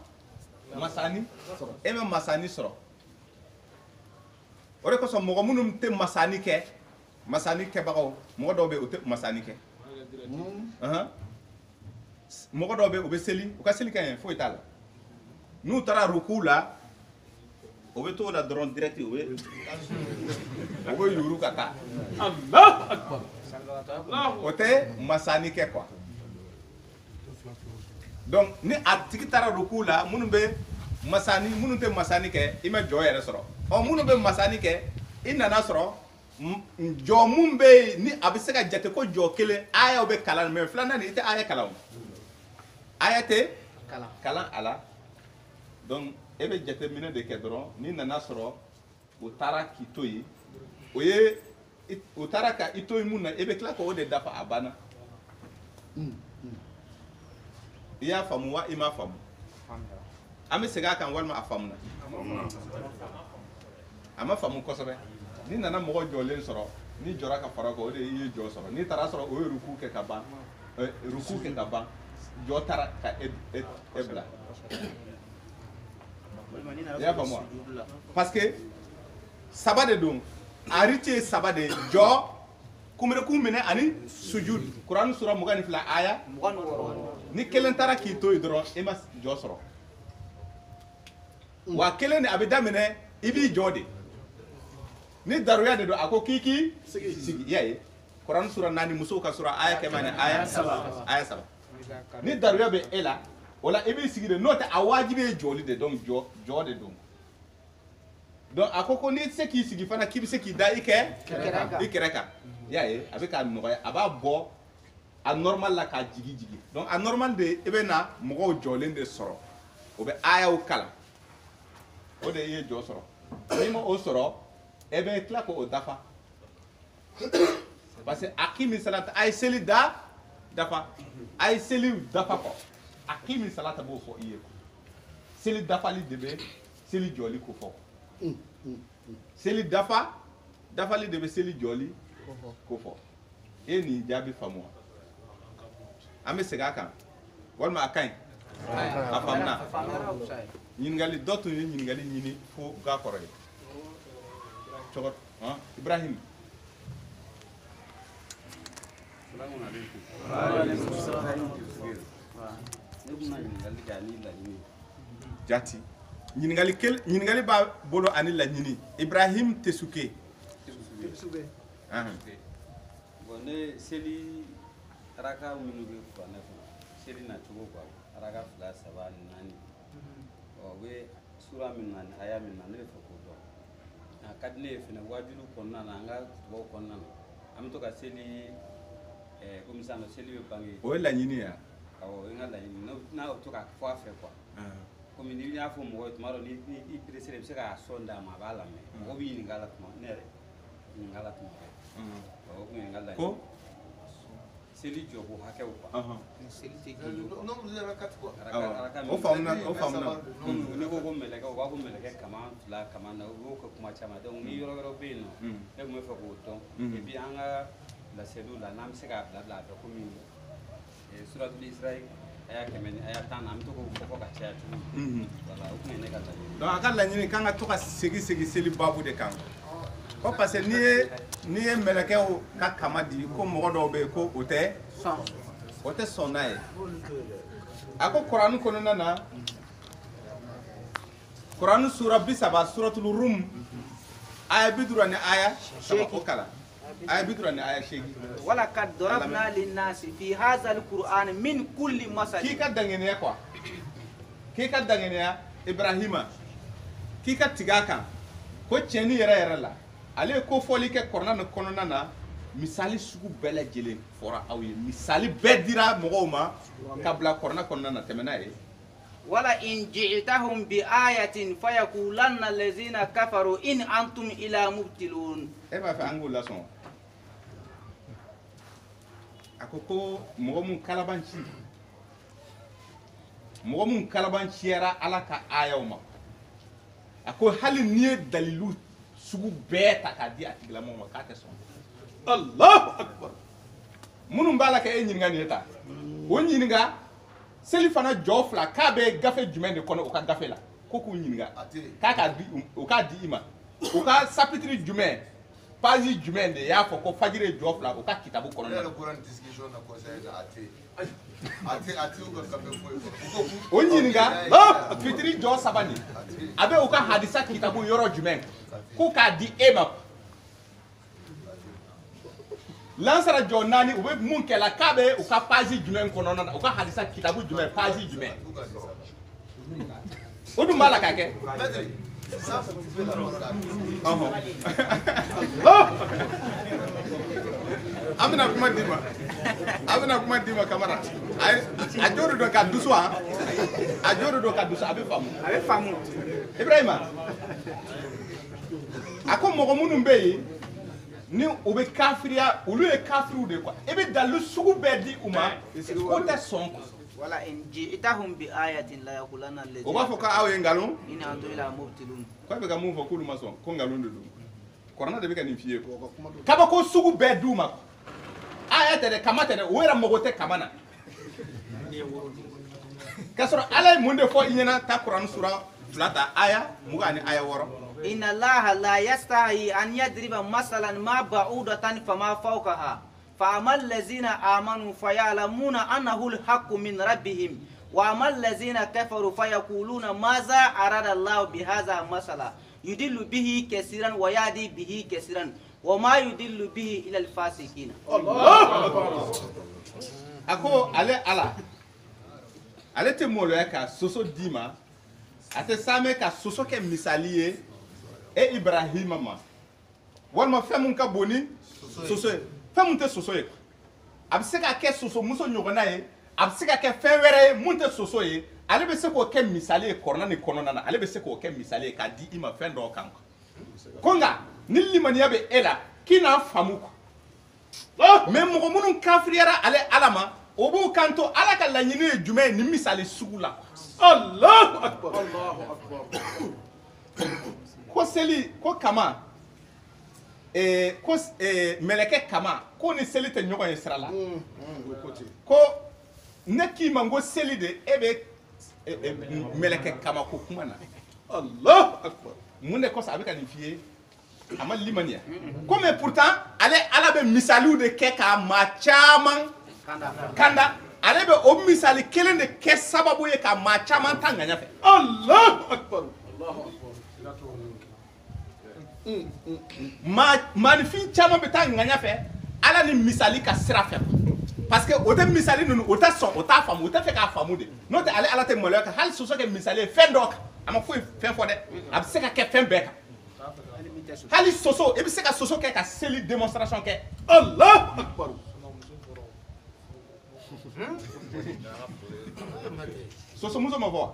masani e bɛ masani sɔrɔ o de kosɔn mɔgɔ minnu tɛ masani kɛbagaw mɔgɔ dɔw bɛ yen u tɛ masani kɛ mɔgɔ dɔw bɛ yen u bɛ seli u ka seli ka ɲɛ foyi t'a la n'u taara ruku la o bɛ t'o la dɔrɔn direct o bɛ yuru ka taa Allahu akbar. o tɛ masani kɛ quoi donc ni a tigi taara ruku la minnu tɛ masani kɛ i ma jɔ yɛrɛ sɔrɔ minnu bɛ masani kɛ i nana sɔrɔ jɔ mun bɛ yen ni a bɛ se ka jate ko jɔ kelen ayaw bɛ kalan mais filanan nin i tɛ aya kalan o aya tɛ kalan a la donc e bɛ jateminɛ de kɛ dɔrɔn n'i nana sɔrɔ o taara k'i to yen o taara ka i to yen mun na e bɛ tila k'o de dafa a banna i y'a faamu wa i m'a faamu an bɛ segin a kan walima a faamuna a ma faamu kosɛbɛ n'i nana mɔgɔ jɔlen sɔrɔ n'i jɔra ka fara o kan o de y'i jɔ sɔrɔ n'i taara sɔrɔ o ye ruku kɛ ka ban jɔ taara ka e bila i y'a faamu wa parce que saba de don a rite ye saba de ye jɔ kunberekun minɛ ani sujud kurani sura 22 aya ni kelen taara k'i to yen dɔrɔn e ma jɔ sɔrɔ wa kelen de a bɛ daminɛ i b'i jɔ de ni daruya de don a ko k'i sigi i y'a ye kurani sura 4 musow ka sura aya kɛmɛ ani aya saba ni daruya bɛ e la o la i b'i sigi de n'o tɛ a wajibi ye jɔli de donc jɔ de don donc a ko n'i tɛ se k'i sigi fana k'i bɛ se k'i da i kɛrɛ kan i y'a ye a bɛ k'a nɔgɔya a b'a bɔ a normal la k'a jigi donc a normal de i bɛ na mɔgɔw jɔlen de sɔrɔ o bɛ ayaw kalan o de ye jɔ sɔrɔ n'i ma o sɔrɔ e bɛ tila k'o dafa parce que akimi salata a ye seli dafa a ye seli dafa kɔ akimi salata b'o fɔ i ye seli dafali de bɛ seli jɔli ko fɔ seli dafali de bɛ seli jɔli ko fɔ e ye nin jaabi faamu wa an bɛ segin a kan walima a ka ɲi a faamuna ɲininkali dɔ tun ye ɲininkali ɲini fo ga kɔrɔ ye cɔgɔ Ibrahim jati ɲininkali b'a bolo ani laɲini Ibrahim Tesuke bon ne seli araka minnu bɛ kuranɛ kɔnɔ seli nacogo quoi araka 2 3 4 u bɛ sura min na ni aya min na ne bɛ fɛ k'o dɔn a ka di ne ye fɛnɛ wajibi kɔnɔna na an ka tubabu kɔnɔna na an bɛ to ka seli komi sisan seli bɛ bange o ye laɲini ye awɔ o ye n ka laɲini n'a bɛ to ka fɔ a fɛ quoi komi n'i y'a fɔ mɔgɔ ye tuma dɔ n'i peresera i bɛ se k'a sɔn d'a ma a b'a lamɛn mɔgɔ b'i ɲininka a la tuma ne yɛrɛ ɲininka a la tuma bɛɛ o kun ye n ka laɲini ko seli jɔko hakɛw quoi o faamuna ne ko mɛlɛkɛ u b'a fɔ mɛlɛkɛ kaman 2 kaman na u b'o kɛ kuma caman donc ni yɔrɔ wɛrɛw bɛ yen nɔ ne tun bɛ fɛ k'o dɔn et puis an ka laseliw la n'an bɛ se k'a bila a dɔn komi suratul Israël aya 10 ni aya 10 an bɛ to k'o fɔ ka caya cogo voilà o kun ye ne ka laɲini donc a ka laɲini k'an ka to ka segin seli babu de kan ko parce que n'i ye mɛlɛkɛw ka kama di ko mɔgɔ dɔw bɛ yen ko o tɛ sɔn n'a ye a ko kurani kɔnɔna na kurani sura 30 suratul Rum aya 50 ni aya 7 o kalan aya 50 ni aya 8 ولقد ضربنا للناس في هذا القرآن من كل مثل k'i ka danganiya quoi k'i ka danganiya Ibrahima k'i ka tigɛ a kan ko tiɲɛni yɛrɛ la ale ye ko fɔli kɛ kɔnɔna na misali sugu bɛɛ lajɛlen fɔra aw ye misali bɛɛ dira mɔgɔw ma ka bila kɔrɔna kɔnɔna na tɛmɛ n'a ye wala in ji'tahum bi ayatin fayaqulanna allazina kafaru in antum ila mubtilun e b'a fɛ an k'o lasɔn a ko mɔgɔ mun kalabanciyara ala ka ayaw ma a ko hali n'i ye dalilu sugu bɛɛ ta k'a di a tigilamɔgɔ ma k'a tɛ sɔn Allahu akbar. minnu b'a la ka e ɲininka nin ye ta o ɲininka seli fana jɔ fila k'a bɛ gafe jumɛn de kɔnɔ o ka gafe la ko k'u ɲininka k'a di i ma o ka sapitiri jumɛn page jumɛn de y'a fɔ ko fajiri ye jɔ fila o ka kitabu kɔnɔ na o ɲininka fitiri jɔ saba nin a bɛ u ka hadisa kitabu yɔrɔ jumɛn ko k'a di e ma lansara jɔ naani u bɛ mun kɛla k'a bɛ u ka page jumɛn kɔnɔna na u ka hadisa kitabu jumɛn page jumɛn o dun b'a la k'a kɛ an bɛna kuma d'i ma kamara a jo de don ka dusu a jo de don ka dusu a bɛ faamu Ibrahima a ko mɔgɔ minnu bɛ yen ni u bɛ kafiriya olu ye kafiriw de quoi e bɛ dalilu sugu bɛɛ di u ma k'o tɛ sɔn quoi wala in ji'tahum bi ayatin la yaqulanna allazina o b'a fɔ k'aw ye nkalon in antum ila mubtilun k'a bɛ ka mun fɔ k'olu ma sɔn ko nkalon de don kɔrɔna de bɛ ka nin f'i ye kabako sugu bɛɛ d'u ma aya tɛ dɛ kama tɛ dɛ o yɛrɛ mago tɛ kama na k'a sɔrɔ ala ye mun de fɔ i ɲɛna ta kuranɛ sura 2 ta aya 20 ani aya 6 inna allaha la yastahi an yadriba masalan ma ba'udatan fama fawqaha فأما الذين آمنوا فيعلمون أنه الحق من ربهم وأما الذين كفروا فيقولون ماذا أراد الله بهذا مثلا يدل به كثيرا ويهدي به كثيرا وما يدل به إلى الفاسقين الله أكبر. ako ale tɛ maloya ka soso d'i ma a tɛ saamɛ ka soso kɛ misali ye e Ibrahima ma walima fɛn mun ka bon ni soso ye fɛn mun tɛ soso ye a bɛ se ka kɛ soso muso ɲɔgɔnna ye a bɛ se ka kɛ fɛn wɛrɛ ye mun tɛ soso ye ale bɛ se k'o kɛ misali ye kɔrɔna ni kɔnɔna na ale bɛ se k'o kɛ misali ye k'a di i ma fɛn dɔw kan ko nka ni limaniya bɛ e la k'i n'a faamu mais mɔgɔ minnu kafiriyara ale ala ma o b'u kan to ala ka laɲini ye jumɛn ye nin misali sugu la Allahu akbar. ko seli ko kama ko mɛlɛkɛ kama ko ni seli tɛ ɲɔgɔn ye sira la ko ne k'i ma ko seli de e bɛ mɛlɛkɛ kama ko kuma na Allahu akbar. mun de kɔsɔn a bɛ ka nin f'i ye a ma limaniya ko mais pourtant ale ala bɛ misaliw de kɛ ka maa caman kanda ale bɛ o misali kelen de kɛ sababu ye ka maa caman ta ŋaɲa fɛ Allahu akbar. maanifin caman bɛ taa ŋaɲa fɛ ala ni misali ka sira fɛ parce que o tɛ misali ninnu o tɛ sɔn o t'a faamu o tɛ fɛ k'a faamu de n'o tɛ ale ala tɛ maloya kan hali soso kɛ misali ye fɛn dɔ kan a ma foyi fɛn fɔ dɛ a bɛ se ka kɛ fɛn bɛɛ kan hali soso i bɛ se ka soso kɛ ka seli démonstration kɛ Allahu akbar. soso muso ma fɔ wa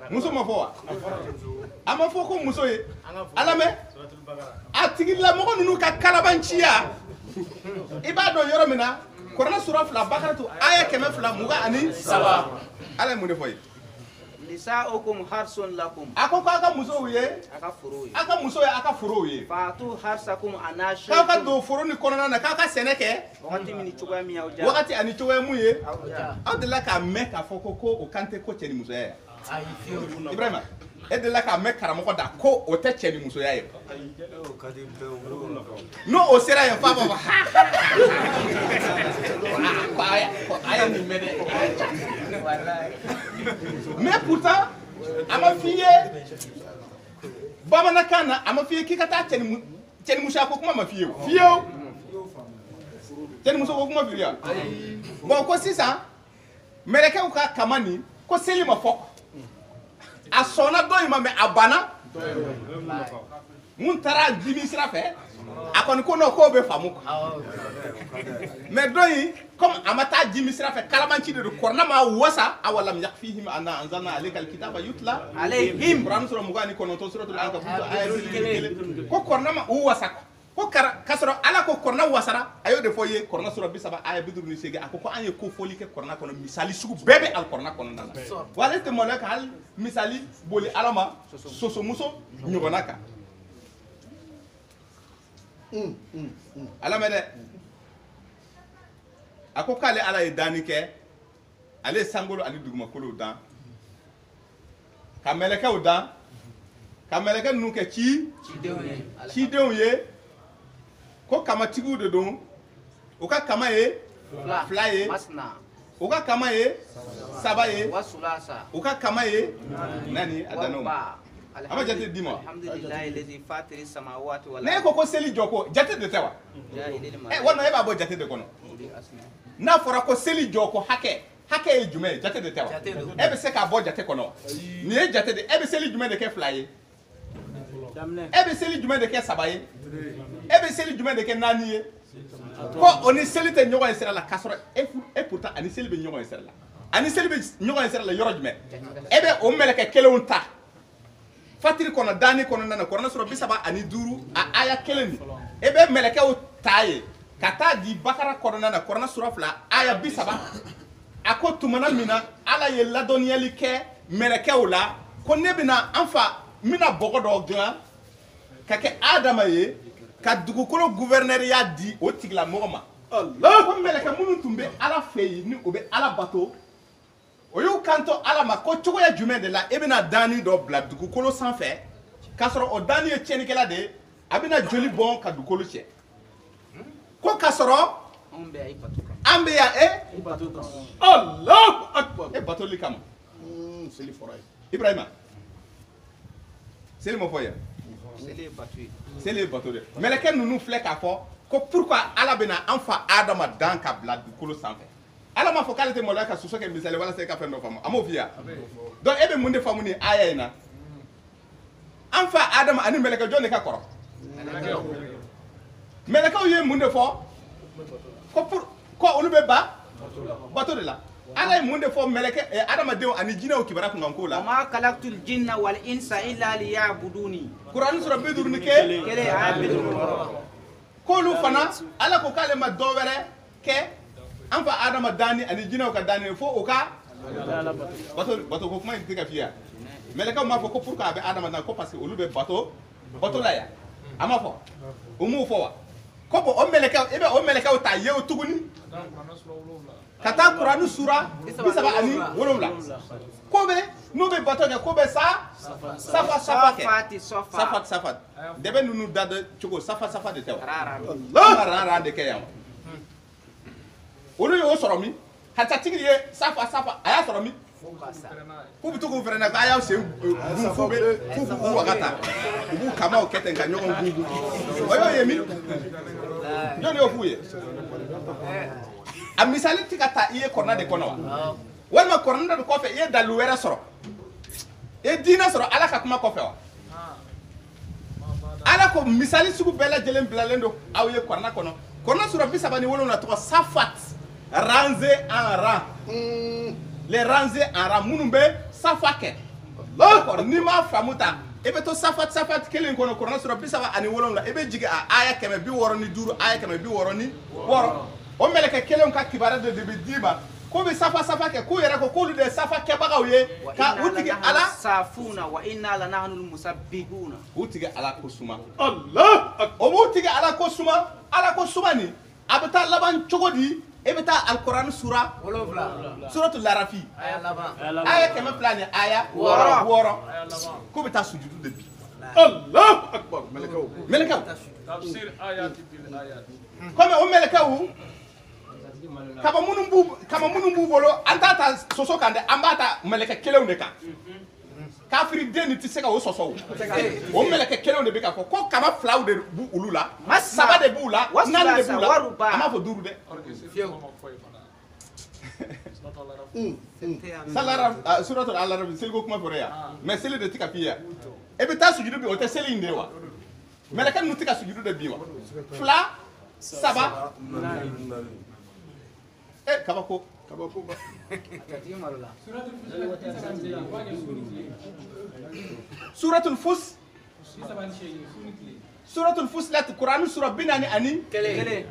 muso ma fɔ wa a ma fɔ ko muso ye ala mɛ a tigilamɔgɔ ninnu ka kalabanciya i b'a dɔn yɔrɔ min na kuranɛ sura 2 bakaratu aya 223 ala ye mun de fɔ ye nisa'ukum harsun lakum a ko k'aw ka musow ye aka furu ye aw ka muso ye aw ka forow ye fatu harsakum anashe k'aw ka don foro ni kɔnɔna na k'aw ka sɛnɛ kɛ wagati min cogoya min y'aw ja wagati ani cogoya mun ye aw ja aw delila k'a mɛn k'a fɔ ko o kan tɛ ko cɛ ni musoya ye Ibrahima e delila k'a mɛn karamɔgɔ da ko o tɛ cɛ ni musoya ye n'o o sera yen fa b'a fɔ a ye nin mɛn dɛ mais pourtant a ma f'i ye bamanankan na a ma f'i ye k'i ka taa cɛ ni musoya ko kuma ma f'i ye fiyewu cɛ ni muso ko kuma f'i ye bon ko sisan mɛlɛkɛw ka kama nin ko seli ma fɔ a sɔnna dɔ in ma mais a banna mun taara dimi sira fɛ a kɔni ko non k'o bɛ faamu mais dɔ in comme a ma taa ji min sira fɛ kalamanci de don kɔrɔna ma wasa awalam yakfihim anna anzalna alayka alkitaba yutla alayhim Quran sura 29 suratul ankabut ayat 1 ko kɔrɔna ma u wasa ko k'a sɔrɔ ala ko kɔrɔna wasara a y'o de fɔ ye kɔrɔna sura 30 ayat 58 a ko an ye ko fɔli kɛ kɔrɔna kɔnɔ misali sugu bɛɛ bɛ alkɔrɔna kɔnɔna na wa ale tɛ maloya ka hali misali boli ala ma sosomuso ɲɔgɔnna kan ala mɛ dɛ a ko k'ale ala ye danni kɛ ale ye sankolo ani dugumakolow dan ka mɛlɛkɛw dan ka mɛlɛkɛ ninnu kɛ cidenw ye ko kamatigiw de don u ka kama ye fila ye u ka kama ye saba ye u ka kama ye naani a danna o ma a ma jate di ma ne ko seli jɔ ko jate de tɛ wa walima e b'a bɔ jate de kɔnɔ n'a fɔra ko seli jɔ ko hakɛ ye jumɛn ye jate de tɛ wa e bɛ se k'a bɔ jate kɔnɔ wa nin ye jate de e bɛ seli jumɛn de kɛ fila ye e bɛ seli jumɛn de kɛ saba ye e bɛ seli jumɛn de kɛ naani ye ko o ni seli tɛ ɲɔgɔn ye sira la k'a sɔrɔ e pourtant ani seli bɛ ɲɔgɔn ye sira la ani seli bɛ ɲɔgɔn ye sira la yɔrɔ jumɛn e bɛ o mɛlɛkɛ kelenw ta fatiri kɔnɔ daani kɔnɔna na kɔrɔna sɔrɔ 35 a aya kelen de e bɛ mɛlɛkɛw ta ye ka taa di bakara kɔnɔna na kɔrɔna sura 2 aya 30 a ko tumana min na ala ye ladɔnniyali kɛ mɛlɛkɛw la ko ne bɛna an fa n bɛna bɔgɔ dɔ dilan ka kɛ adama ye ka dugukolo guvɛrnɛriya di o tigilamɔgɔ ma ko mɛlɛkɛ minnu tun bɛ ala fɛ yen ni o bɛ ala bato o y'u kanto ala ma ko cogoya jumɛn de la e bɛna daani dɔ bila dugukolo sanfɛ k'a sɔrɔ o daani ye tiɲɛnikɛla de ye a bɛna joli bɔn ka dugukolo tiɲɛ ko k'a sɔrɔ an bɛ yan Allahu akbar e batoli kama seli fɔra ye Ibrahima seli ma fɔ yan seli ye bato de mɛlɛkɛ ninnu filɛ k'a fɔ ko pourquoi ala bɛna an fa adama dan ka bila dugukolo sanfɛ ala m'a fɔ k'ale tɛ maloya ka soso kɛ misali walasa e ka fɛn dɔ faamu a m'o f'i ye donc e bɛ mun de faamu nin aya in na an fa adama ani mɛlɛkɛ jɔn de ka kɔrɔ mɛlɛkɛw ye mun de fɔ ko olu bɛ bato de la ala ye mun de fɔ mɛlɛkɛ adamadenw ani jinɛw kibaruya kun kan ko la ma khalaqtul jinna wal insa illa liya'buduni Quran sura 51 k'olu fana ala ko k'ale ma dɔ wɛrɛ kɛ an fa adama daani ani jinɛw ka daani fo o ka bato ko kuma in tɛ ka f'i ye mɛlɛkɛw m'a fɔ ko pourquoi a bɛ adama dan ko parce que olu bɛ bato la yan a ma fɔ o m'o fɔ wa ko bon o mɛlɛkɛw e bɛ o mɛlɛkɛw ta ye o tuguni ka taa Kurani sura 37 ko bɛ n'u bɛ bato kɛ ko bɛ safa kɛ safa dɛbɛ ninnu da cogo safa de tɛ wa ran de kɛ yan wa olu y'o sɔrɔ min hatatigi ye safa a y'a sɔrɔ min k'u bɛ to k'u fɛrɛ na k'a y'aw sen f'u b'u waga ta u b'u kamaw kɛ ten ka ɲɔgɔn gungun o y'o ye min jɔn de y'o f'u ye a misali tɛ ka taa i ye kɔrɔna de kɔnɔ wa walima kɔrɔna de kɔfɛ i ye dalilu wɛrɛ sɔrɔ i ye diinɛ sɔrɔ ala ka kuma kɔfɛ wa ala ko misali sugu bɛɛ lajɛlen bilalen don aw ye kɔrɔna kɔnɔ kɔrɔna sura 37 tɔgɔ safat rangé en rang les rangés en rang minnu bɛ safa kɛ d'accord n'i m'a faamu ta i bɛ to safat kelen kɔnɔ kɔrɔna sura 37 i bɛ jigin a aya 165 aya 166 o mɛlɛkɛ kelenw ka kibaruya de bɛ d'i ma k'u bɛ safa kɛ k'u yɛrɛ ko k'olu de ye safa kɛbagaw ye ka u tigi ala safuna wa inna lanahnul musabbihuna u tigi ala ko suma Allah o b'u tigi ala ko suma nin a bɛ taa laban cogo di e bɛ taa alkuran sura 7 suratul larafi aya 100 ni aya 6 k'u bɛ taa sujudu de bi Allahu akbar mɛlɛkɛw tafsir ayati bil ayat comme o mɛlɛkɛw kaba minnu b'u bolo an t'a ta soso kan dɛ an b'a ta mɛlɛkɛ kelenw de kan kafiri den tɛ se ka o sɔsɔ o mɛlɛkɛ kelenw de bɛ ka fɔ ko kaba filaw de b'u olu la saba de b'u la naani de b'u la an b'a fɔ duuru dɛ suratul al-araf seli ko kuma fɔra yan mais seli de tɛ ka f'i ye e bɛ taa sujudu bi o tɛ seli in de wa mɛlɛkɛ ninnu tɛ ka sujudu de bin wa fila saba kabako suratul fus suratul fusilat Qur'an sura 40 ani kelen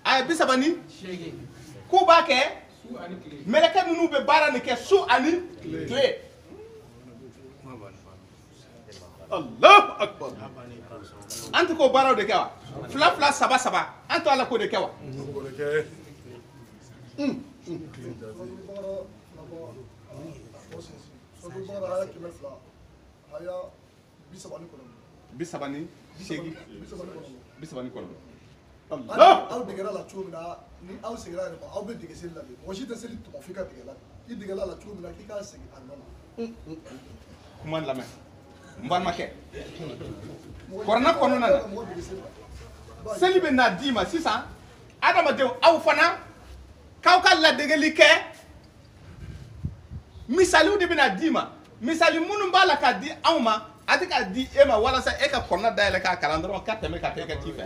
aya 30 k'u b'a kɛ mɛlɛkɛ ninnu bɛ baara nin kɛ su ani tile Allahu akbar an tɛ k'o baaraw de kɛ wa fila fila saba saba an tɛ ala k'o de kɛ wa bisabani segi bisabani kɔnɔ aw degera la cogo min na ni aw seginna yɛrɛ ma aw bɛ dege seli la de mɔgɔ si tɛ seli tɔmɔ f'i ka dege la i degela la cogo min na k'i k'a segin a nɔ na kuma lamɛn n balimakɛ kɔrɔna kɔnɔna na seli bɛ n'a d'i ma sisan adamadenw aw fana k'aw ka ladegeli kɛ misaliw de bɛ n'a d'i ma misali minnu b'a la k'a di anw ma a tɛ k'a di e ma walasa e ka kɔrɔna dayɛlɛ k'a kalan dɔrɔn ka tɛmɛ ka kɛ ka ci fɛ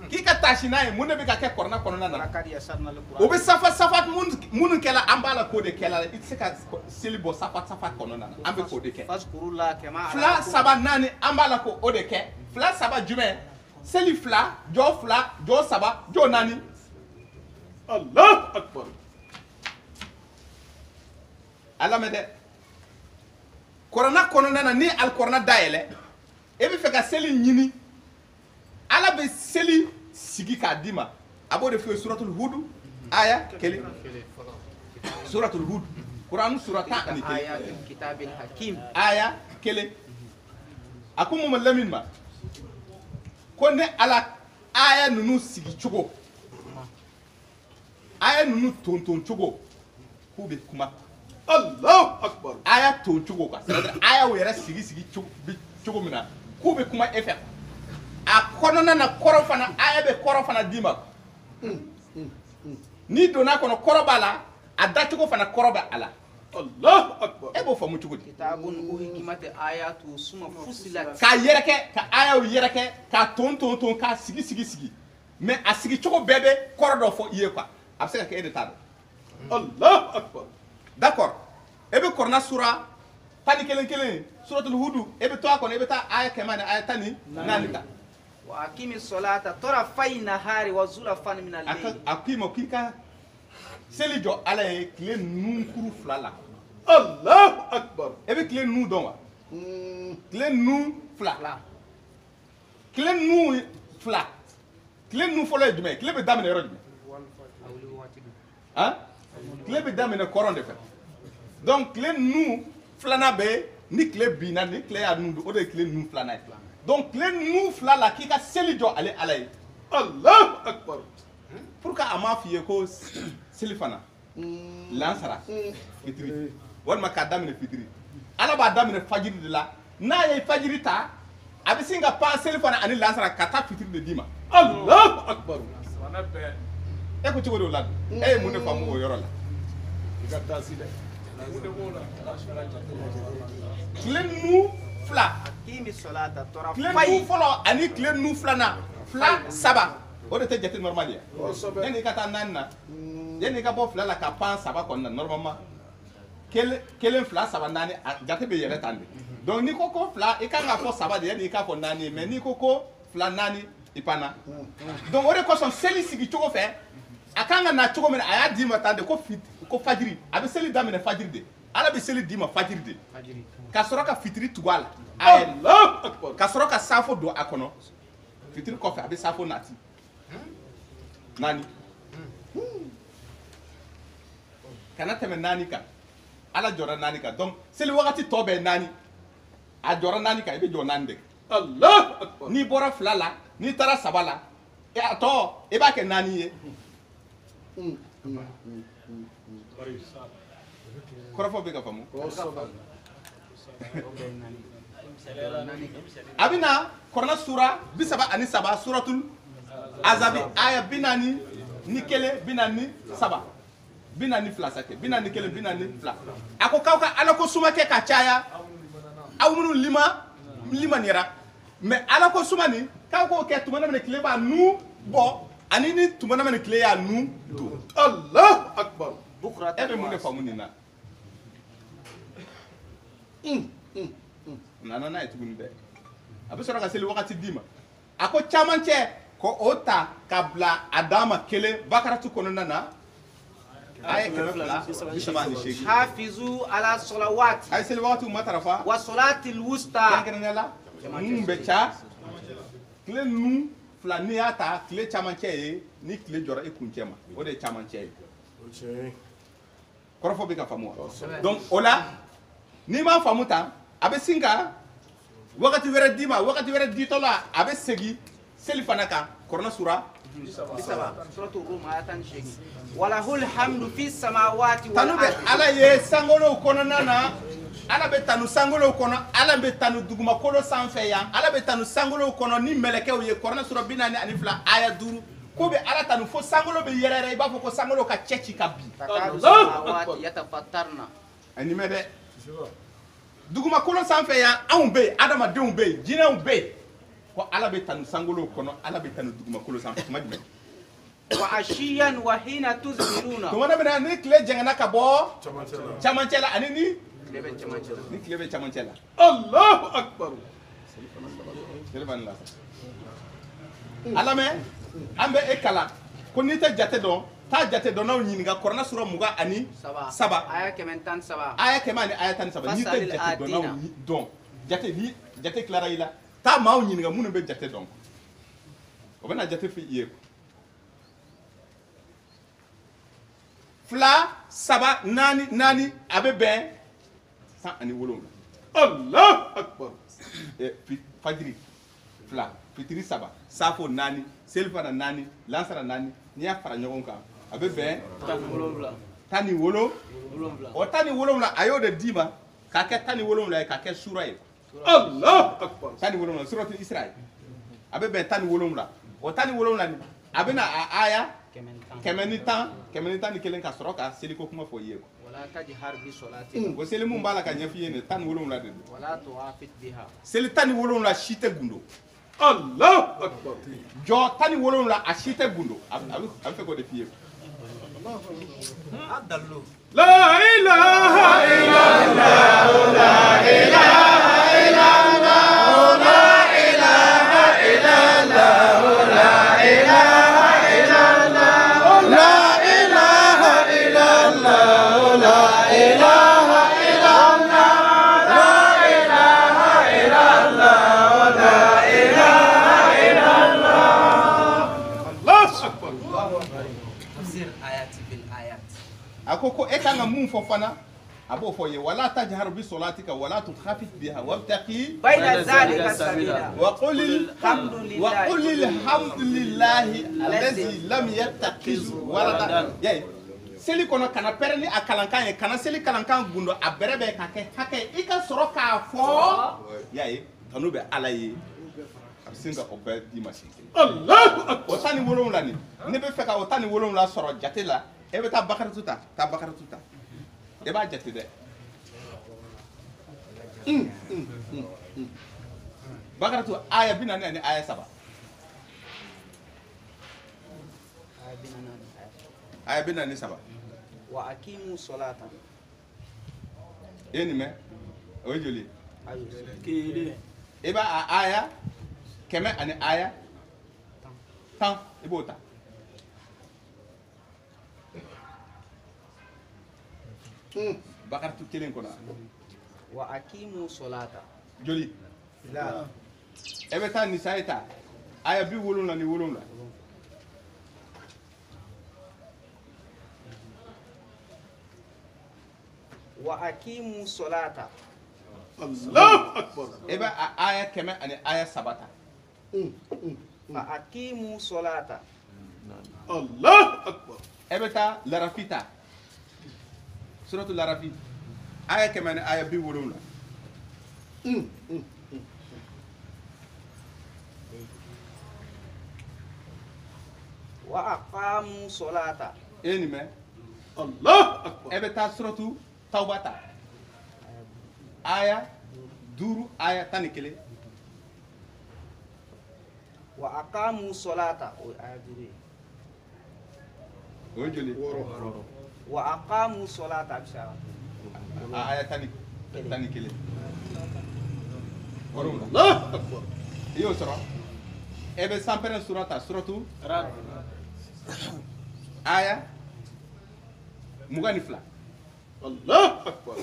k'i ka taasi n'a ye mun de bɛ ka kɛ kɔrɔna kɔnɔna na o bɛ safa safa minnu kɛla an b'a la k'o de kɛla i tɛ se ka seli bɔ safa safa kɔnɔna na an bɛ k'o de kɛ fila saba naani an b'a la k'o de kɛ fila saba jumɛn seli fila jɔ saba jɔ naani Allahu akbar ala mɛ dɛ kɔrɔna kɔnɔna na ni alikɔrɔna dayɛlɛ e bɛ fɛ ka seli ɲini ala bɛ seli sigi k'a d'i ma a b'o de fɔ suratul hudu aya kelen suratul hudu kuranu sura 10 ani kelen aya kelen a ko Muhamadu Lamini ma ko ne ala aya ninnu sigi cogo aya ninnu tonton cogo k'u bɛ kuma Allahu akbar aya ton cogo quoi c'est-à-dire aya o yɛrɛ sigi cogo min na k'u bɛ kuma e fɛ a kɔnɔna na kɔrɔ fana aya bɛ kɔrɔ fana d'i ma n'i donna kɔnɔ kɔrɔ b'a la a dacogo fana kɔrɔ bɛ a la Allahu akbar e b'o faamu cogo di k'a yɛrɛkɛ ka ayaw yɛrɛkɛ k'a ton k'a sigi mais a sigi cogo bɛɛ bɛ kɔrɔ dɔ fɔ i ye quoi a bɛ se ka kɛ e de t'a dɔn Allahu akbar d'accord e bɛ kɔrɔna sura tani kelen suratul hudu e bɛ to a kɔnɔ e bɛ taa aya kɛmɛ ni aya tan ni naani ta wa akimi solata torafai nahari wa zulafan min al-layl a k'i ma k'i ka seli jɔ ala ye tile nunkuru fila la Allahu akbar e bɛ tile nu dɔn wa tile nu fila tile nu fila tile nu fɔlɔ ye jumɛn ye tile bɛ daminɛ yɔrɔ jumɛn han tile bɛ daminɛ kɔrɔn de fɛ donc tile nu filanan bɛ ni tile binna ni tile y'a nu o de ye tile nu filanan ye donc tile nu fila la k'i ka seli jɔ ale ala ye Allahu akbar pour que a m'a f'i ye ko seli fana lansara fitiri walima k'a daminɛ fitiri ala b'a daminɛ fajiri de la n'a ye fajiri ta a bɛ sin ka pan seli fana ani lansara ka taa fitiri de d'i ma Allahu akbar e ko cogo di o la e ye mun de faamu o yɔrɔ la i ka taa si dɛ tile nu fila tile nu fɔlɔ ani tile nu filanan fila saba o de tɛ jate normal ye yanni i ka taa naani na yanni i ka bɔ fila la ka pan saba kɔnɔna na normalement kelen fila saba naani a jate bɛ yɛlɛ tan de donc n'i ko ko fila i kan ka fɔ saba de yanni i k'a fɔ naani mais n'i ko ko fila naani i panna donc o de kosɔn seli sigi cogo fɛ a kan ka na cogo min na a y'a d'i ma tan de ko fajiri a bɛ seli daminɛ fajiri de ala bɛ seli d'i ma fajiri de ka sɔrɔ ka fitiri tugu a la ka sɔrɔ ka safo don a kɔnɔ fitiri kɔfɛ a bɛ safo nati naani kana tɛmɛ naani kan ala jɔra naani kan donc seli wagati tɔ bɛɛ naani a jɔra naani kan i bɛ jɔ naani de kan n'i bɔra fila la n'i taara saba la a tɔ i b'a kɛ naani ye kɔrɔfɔ bɛ ka faamu a bɛ na kɔrɔna sura 37 suratul azabi aya 41 43 44 sakɛ 41 44 a ko k'aw ka ala ko suma kɛ ka caya aw minnu limaniyara mais ala ko sumani ka ko ke tumana men kile ba nu bo ani ni tumana men kile ya nu to Allah akbar. بكرة ebe mun de famuni na nana na etuguni de abe soro ka seli wakati dima ako chamanche ko ota kabla adama kele bakaratu kono nana ay bisabani sheki حافظوا على الصلوات ay seli wakati matarafa والصلاة الوسطى kenela mbe cha kile nu flaniata kile chamanche ye ni kile jora e kunchema o de chamanche korofo be ka famu donc ola ni ma famu ta abe singa wakati wera dima wakati wera ditola abe segi selifanaka korona sura سورة الروم آية شيء وله الحمد في السماوات tanu be والأرض ala ye sangolo kono nana ala be tanu sangolo kono ala be tanu duguma kolo sanfɛ yan ala be tanu sangolo kono ni mɛlɛkɛw ye korona sura 42 aya 5 ko be ala tanu fo sangolo be yɛrɛrɛ i b'a fɔ ko sangolo ka cɛci ka bi تكاد السماوات يتفطرن ani mɛ dɛ duguma kolo sanfɛ yan anw be yen adamadenw be yen jinɛw be yen ko ala be tanu sangolo kono ala be tanu duguma kolo sanfɛ tuma jumɛn وعشيا وحين تظهرون tuma na bɛna ni tile jɛngɛna ka bɔ camancɛ la ani ni tile bɛ camancɛ la Allahu akbar. tile b'a ni la ala mɛ an bɛ e kalan ko n'i tɛ jate dɔn taa jate dɔn n'aw ɲininka kɔrɔna sura 27 آية كمان تان سبعة aya kɛmɛ ani aya 17 n'i tɛ Fasalil jate dɔn n'aw adina. dɔn jate ni jate tilara i la taa maaw ɲininka minnu bɛ jate dɔn o bɛna jate f'i ye fila saba naani a bɛ bɛn 107 Allahu akbar. fajiri fila fitiri saba safo 4 selifana 4 lansara 4 n'i y'a fara ɲɔgɔn kan a bɛ bɛn 17 o 17 a y'o de d'i ma k'a kɛ 17 ye k'a kɛ sura ye Allahu akbar. 17 suratul Isra a bɛ bɛn 17 o 17 nin a bɛna a aya kɛmɛ ni tan ni kelen ka sɔrɔ ka seliko kuma fɔ i ye ولا تجهر بصلاتك o seli mun b'a la ka ɲɛf'i ye nin 17 de don ولا توافق بها seli 17 si tɛ gundo Allahu akbar. jɔ 17 a si tɛ gundo a bɛ fɛ k'o de f'i ye La ilaha illallah. La ilaha illallah. La ilaha illallah. La ilaha illallah. La ilaha illallah. La ilaha illallah. La ilaha illallah. La ilaha illallah. Allahu akbar. تفسير آيات بالآيات a ko ko e kan ka mun fɔ fana a b'o fɔ ye wala tajhar bi solatika wala tukhafit biha wabtaqi بين ذلك سبيلا وقل الحمد لله وقل الحمد لله الذي لم يتخذ ولدا yayi seli kɔnɔ kana pɛrɛn ni a kalankan ye kana seli kalankan gundo a bɛrɛ bɛ ka kɛ hakɛ i ka sɔrɔ k'a fɔ yayi kanu bɛ ala ye a bɛ sin ka o bɛɛ d'i ma si kelen Allahu akbar. o 17 nin ne bɛ fɛ ka o 17 sɔrɔ jate la e bɛ taa bakaratu ta e b'a jate dɛ bakaratu aya 40 ani aya 3 aya 43 وأقيموا الصلاة e nin mɛn o ye joli أيوة e b'a a aya 100 ani aya 10 i b'o ta bakaratu kelen kɔnɔ وأقيموا الصلاة joli e bɛ taa nisa ye ta aya 70 ni 7 وأقيموا الصلاة Allahu akbar. e bɛ a aya 100 ani aya 3 ta فأقيموا الصلاة Allahu akbar. e bɛ taa larafi ta suratu larafi aya 100 ani aya 70 وأقاموا الصلاة e nin mɛn Allahu akbar. e bɛ taa suratu tawba ta aya 5 aya 11 wa aqamu salata o ajuri o joli wa aqamu salata bisha aya tani kele warum Allahu akbar. iyo sura ebe sampere surata suratu Rad. aya mugani fla Allahu akbar.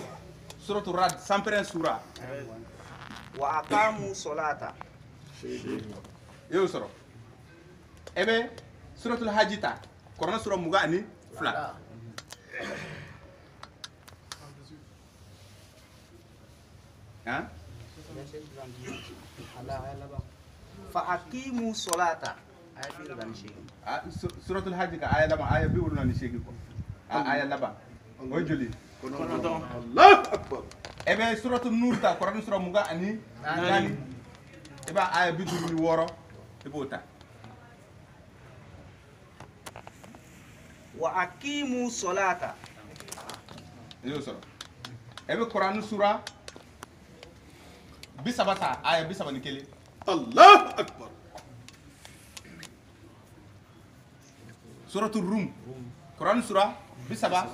suratu rad sampere sura wa aqamu salata iyo sura ebe suratul hajita korona sura mugani fla ha fa aqimu salata ayatul ganshi suratul hajj ka aya lama aya bi wulna ni shegi ko aya laba o joli Allahu akbar. ebe suratul nur ta korona sura muga ani nani ebe aya bi duru ni woro ibota wa aqimu salata iyo sura ebe koranu sura bisabata aya bisaba ni kele Allahu akbar. suratul rum koranu sura bisaba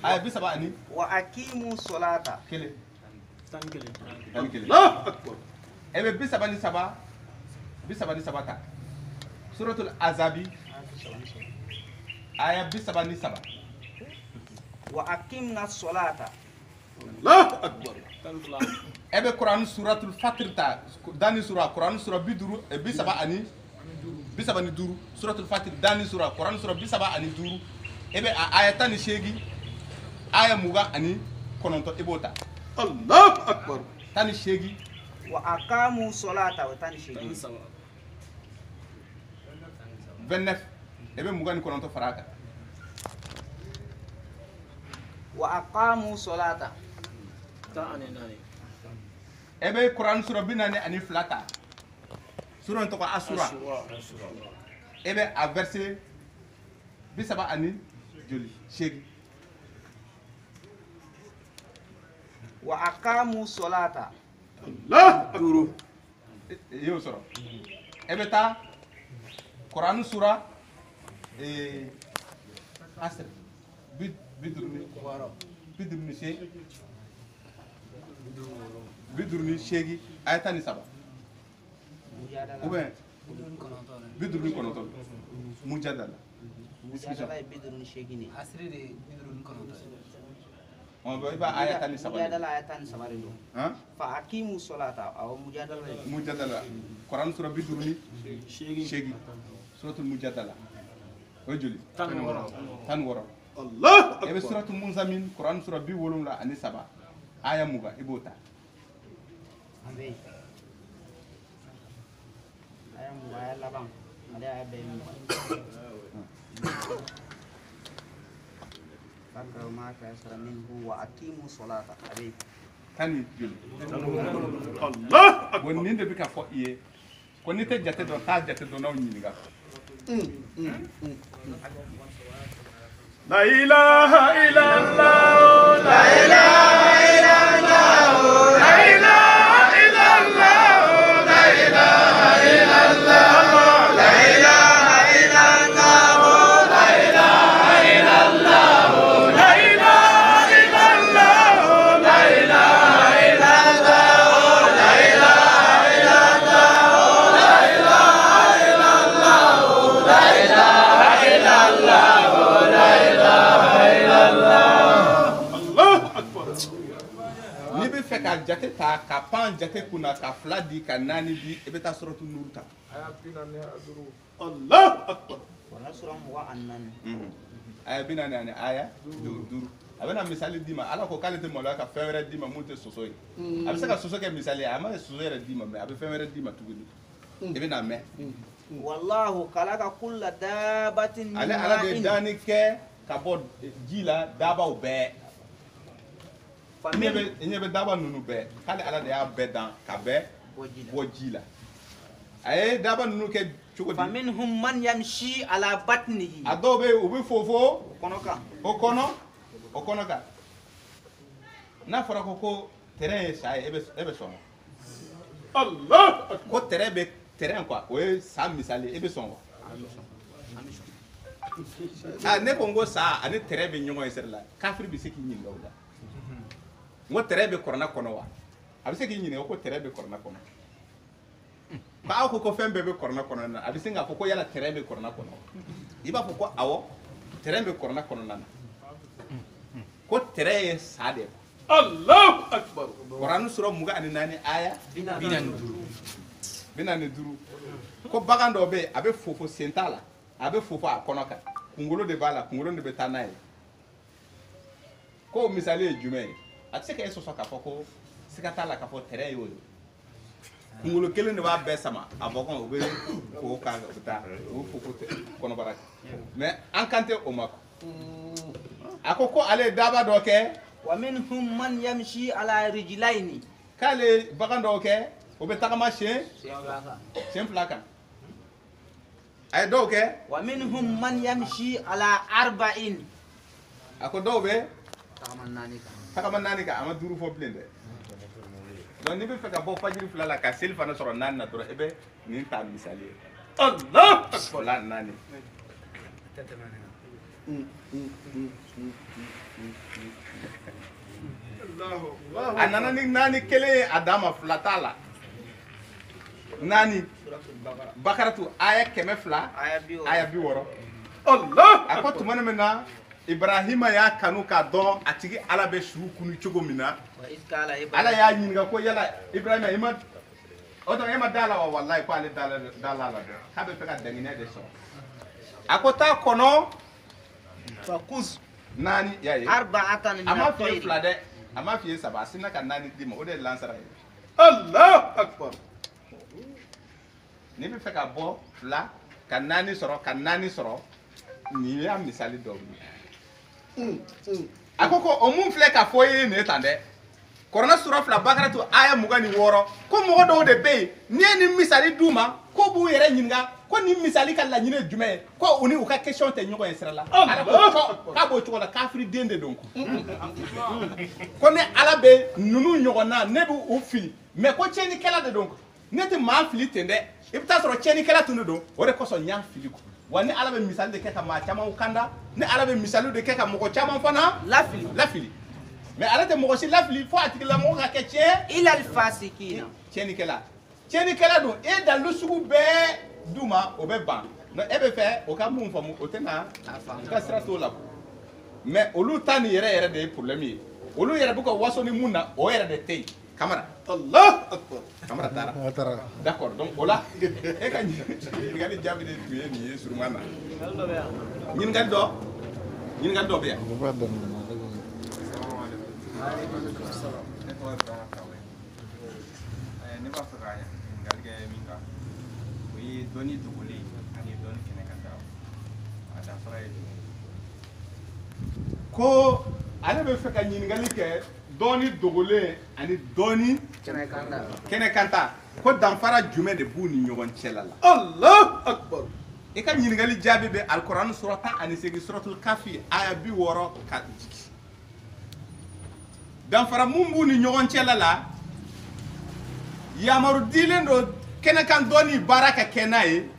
aya bisaba ani wa aqimu salata kele Tan kele. ani kele Allahu akbar. ebe bisaba ni sabata suratul azabi aya bisaba ni saba wa aqimna salata Allahu akbar. Tan fla. ebe Quran suratul fatir ta dani sura Quran sura biduru e bisaba ani bisaba ni duru suratul fatir dani sura Quran sura bisaba ani duru ebe ayatan ni shegi aya muga ani kononto ibota Allahu akbar. tani shegi wa aqamu salata wa tanshigi 29 ebe muga ni kononto faraka wa aqamu salata Ta ane nani. ebe Quran sura binani ani flata sura to ko asura ebe a verset bisaba ani joli shegi wa aqamu salata Allahu akbar. yo soro ebe ta Quran sura asr bidurni shegi bidurni shegi ayatani saba ou bien bidurni konoton mujadala discussion bidrun shegini on ba iba ayatani saba mujadala ayatan sabarindo hein fa aqimu salata aw mujadala mujadala Quran sura bidurni shegi suratul mujadala o joli tan woro Allahu ebe akbar. suratul munzamin Quran sura bi wolumla ani saba aya muga ibota abe ayam waya labang ada abe fakra ma ka sara minhu wa aqimu salata abe tani joli Allahu akbar. won ninde bi ka fo iye ko ni te jate do ta jate do naw nyini ga La ilaha illallah. La ilaha illallah. La ilaha illallah. La ilaha illallah. La ilaha illallah. La ilaha illallah. La ilaha illallah. La ilaha illallah. La ilaha illallah. La ilaha illallah. La ilaha illallah. ni be fe ka jate ta ka pan jate kuna ka fladi ka nani bi ebe ta suratul nur ta Allahu akbar. wala suram wa annan aya bina ne aya duru abena misali dima ala ko kalite mo la ka fewre dima munte sosoy abe se ka soso ke misali ama soso yere dima me abe fewre dima tuguni ebe na me wallahu khalaqa kulla dabatin min ala de ma'in dani ke ka bod jila daba o be nyebe daba nunu be kale ala de ya be dan ka be wajida bo jila aye daba nunu ke chugodi faminhum man yamshi ala batnihi adobe ubi fofo konoka o kono ka na fora ko terrain sa ebe sono Allah ko terrain be terrain quoi o ye sa misali e bɛ sɔn wa ne ko n ko sa ani terrain bɛ ɲɔgɔn ye sɛri la kafiri bɛ se k'i ɲininka o la n ko terrain bɛ kɔrɔna kɔnɔ wa a bɛ se k'i ɲininka ko terrain bɛ kɔrɔna kɔnɔ aw ko fɛn bɛɛ bɛ kɔrɔna kɔnɔ na a bɛ se k'a fɔ ko yala terrain bɛ kɔrɔna kɔnɔ i b'a fɔ ko awɔ terrain bɛ kɔrɔna kɔnɔna na ko terrain ye sa de ye Allahu Akbar. Qur'an sura muga ani nani aya binani duru ko bagan dɔ bɛ a bɛ fofo sen t'a la a bɛ fofo a kɔnɔ kan kunkolo de b'a la kunkolo de bɛ taa n'a ye ko misali ye jumɛn ye a tɛ se ka e sɔsɔ k'a fɔ ko siga t'a la k'a fɔ terrain y'o ye kunkolo kelen de b'a bɛɛ sama a bɔ kɔn o bɛ fofo kan o bɛ taa o bɛ fofo kɔnɔbara mais an kan tɛ o ma a ko ale ye daba dɔ kɛ ومنهم من يمشي على رجلين k'ale bagan dɔw kɛ o bɛ tagama siɲɛ fila kan a ye dɔw kɛ ومنهم من يمشي على أربع a ko dɔw bɛ tagama naani kan a ma duuru fɔ bilen dɛ donc n'i bɛ fɛ ka bɔ fajiri fila la ka seli fana sɔrɔ naani na dɔrɔn i bɛ nin ta misali ye Allahu Akbar. fila naani a nana ni naani kelen ye a d'a ma fila t'a la naani bakaratu aya 100 aya 60 Allah. a ko tuma min na Ibrahima y'a kanu k'a dɔn a tigi ala bɛ su kunu cogo min na ala y'a ɲininka ko yala Ibrahima i ma o tuma e ma da la wa walayi ko ale da la dɛ k'a bɛ fɛ ka danginɛ de sɔrɔ a ko taa kɔnɔ naani y'a ye arba'atan min a ma f'i ye al-khayr fila dɛ a ma f'i ye saba a sinna ka naani d'i ma o de ye lansara ye Allahu Akbar. n'i bɛ fɛ ka bɔ fila ka naani sɔrɔ nin y'a misali dɔw ye a ko o mun filɛ ka fɔ ye nin ye tan dɛ Kuranɛ sura 2 Bakaratu aya 26 ko mɔgɔ dɔw de bɛ yen n'i ye nin misali d'u ma ko b'u yɛrɛ ɲininka ko nin misali ka laɲini ye jumɛn ye ko u ni u ka question tɛ ɲɔgɔn ye sira la ala ko k'a b'o cogo la kafiri den de don ko ne ala bɛ ninnu ɲɔgɔn na ne bɛ u fili mais ko tiɲɛnikɛla de don ne tɛ maa fili ten dɛ i bɛ taa sɔrɔ tiɲɛnikɛla tun de don o de kosɔn n y'a fili ko wa ni ala bɛ misali de kɛ ka maa caman kanda ni ala bɛ misali de kɛ ka mɔgɔ caman fana lafili mais ala tɛ mɔgɔ si lafili fo a tigilamɔgɔ ka kɛ tiɲɛ ila al-fasiqina tiɲɛnikɛla don e dalu sugu bɛɛ d'u ma o bɛ ban donc e bɛ fɛ o ka mun faamu o tɛ na i ka sira t'o la mais olu ta nin yɛrɛ de ye problème ye olu yɛrɛ bɛ ka waso ni mun na o yɛrɛ de tɛ yen kamara Allahu Akbar. kamara taara d'accord donc o la e ka ɲininkali jaabi de tun ye nin ye surunman na ɲininkali dɔ bɛ yan ne b'a fɛ ka ɲininkali kɛ min kan o ye dɔnni dogolen ani dɔnni kɛnɛ kan a danfara ye ko ale bɛ fɛ ka ɲininkali kɛ dɔnni dogolen ani dɔnni kɛnɛ kanta ko danfara jumɛn de b'u ni ɲɔgɔn cɛla la Allahu Akbar. i ka ɲininkali jaabi bɛ alikuranɛ sura 18 suratul kafi aya 60 ka jigi danfara mun b'u ni ɲɔgɔn cɛla la yamaru dilen do kɛnɛkan dɔnni baara ka kɛ n'a ye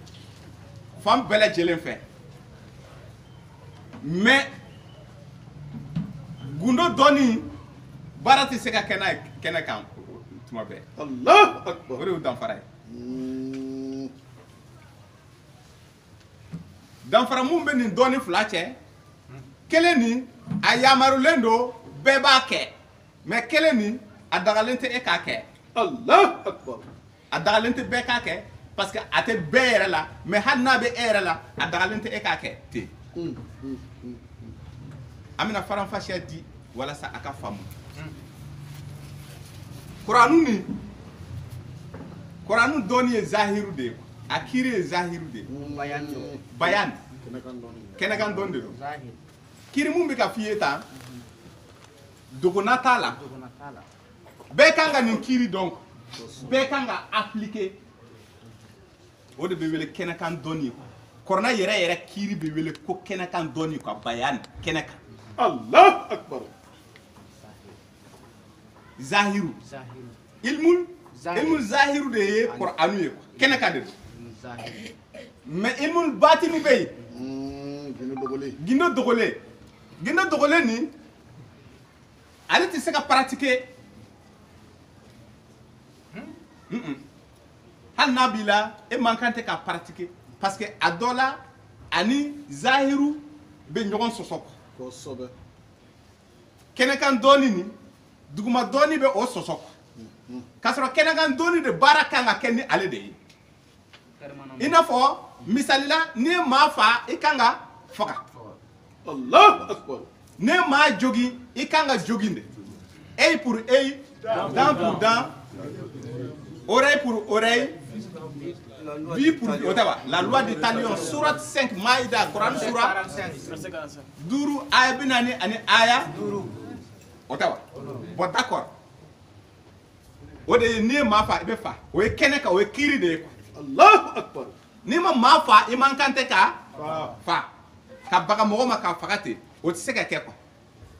fan bɛɛ lajɛlen fɛ mais gundo dɔnni baara tɛ se ka kɛ n'a ye kɛnɛ kan tuma bɛɛ Allahu Akbar. o de y'o danfara ye danfara mun bɛ nin dɔnni fila cɛ kelen nin a yamarulen do bɛɛ b'a kɛ mais kelen nin a dagalen tɛ e k'a kɛ Allahu Akbar. a dagalen tɛ bɛɛ k'a kɛ parce que a tɛ bɛɛ yɛrɛ la mais hali n'a bɛ e yɛrɛ la a dagalen tɛ e k'a kɛ ten an bɛna faranfasiya di walasa a ka faamu kuranu dɔnni ye zahiru de ye a kiiri ye zahiru de ye bayan kɛnɛkan dɔnni de don kiiri mun bɛ ka f'i ye tan dogona t'a la bɛɛ kan ka nin kiiri dɔn bɛɛ kan ka appliquer o de bɛ wele kɛnɛkan dɔnni kuranɛ yɛrɛ kiiri bɛ wele ko kɛnɛkan dɔnni ka bayan kɛnɛkan Allahu Akbar. zahiru ilmul ilmul zahiru de ye qur'anu ye kene ka de mais ilmul batinu be gino dogole ni ale ti se ka pratiquer hal nabila e mankante ka pratiquer parce que adola ani zahiru be ɲɔgɔn sɔsɔ kosɛbɛ kɛnɛkan dɔɔni ni duguma dɔɔni bɛ o sɔsɔ k'a sɔrɔ kɛnɛkan dɔɔni de baara kan ka kɛ ni ale de ye i n'a fɔ misalila n'i ye maa faa i kan ka faga Allahu Akbar n'i ye maa jogi i kan ka jogi de œil pour œil dent pour dent oreille pour oreille vie pour otawa la loi de talion sourate 5 maïda Coran sourate 45 duru aya binani ani aya duru otawa bon d'accord o de ni ma fa be fa o e kene ka o e kiri de ko Allahu Akbar ni ma fa i man kante ka fa ka baga mo ma ka fakate o ti se ka ke ko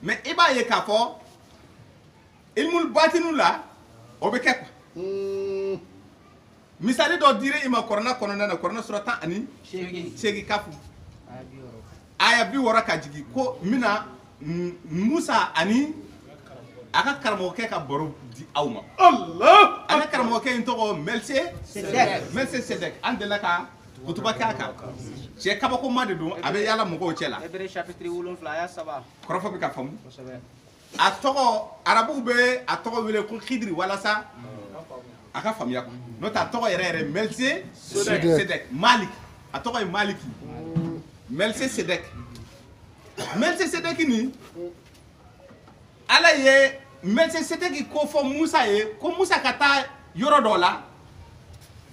mais i ba ye ka fo ilmul batinu la o be ke ko misali dɔ dire ima korona kɔnɔna na korona sura 10 ani segi kafu aya bi wɔrɔ ka jigi ko mina Musa ani aka karamɔgɔkɛ ka baro di aw ma Allah ana karamɔgɔkɛ in tɔgɔ Melse Sedek an delila ka kutuba kɛ a kan cɛ kabako ma de don a bɛ yala mɔgɔw cɛ la Hébreux chapitre 7 aya 3 kɔrɔfɔ bɛ ka faamu a tɔgɔ arabuw bɛ a tɔgɔ wele ko Khidri walasa a ka faamuya quoi n'o tɛ a tɔgɔ yɛrɛ yɛrɛ Melse Sedek Malik a tɔgɔ ye Maliki Melse Sedek ni ala ye Melse Sedek ko fɔ Musa ye ko Musa ka taa yɔrɔ dɔ la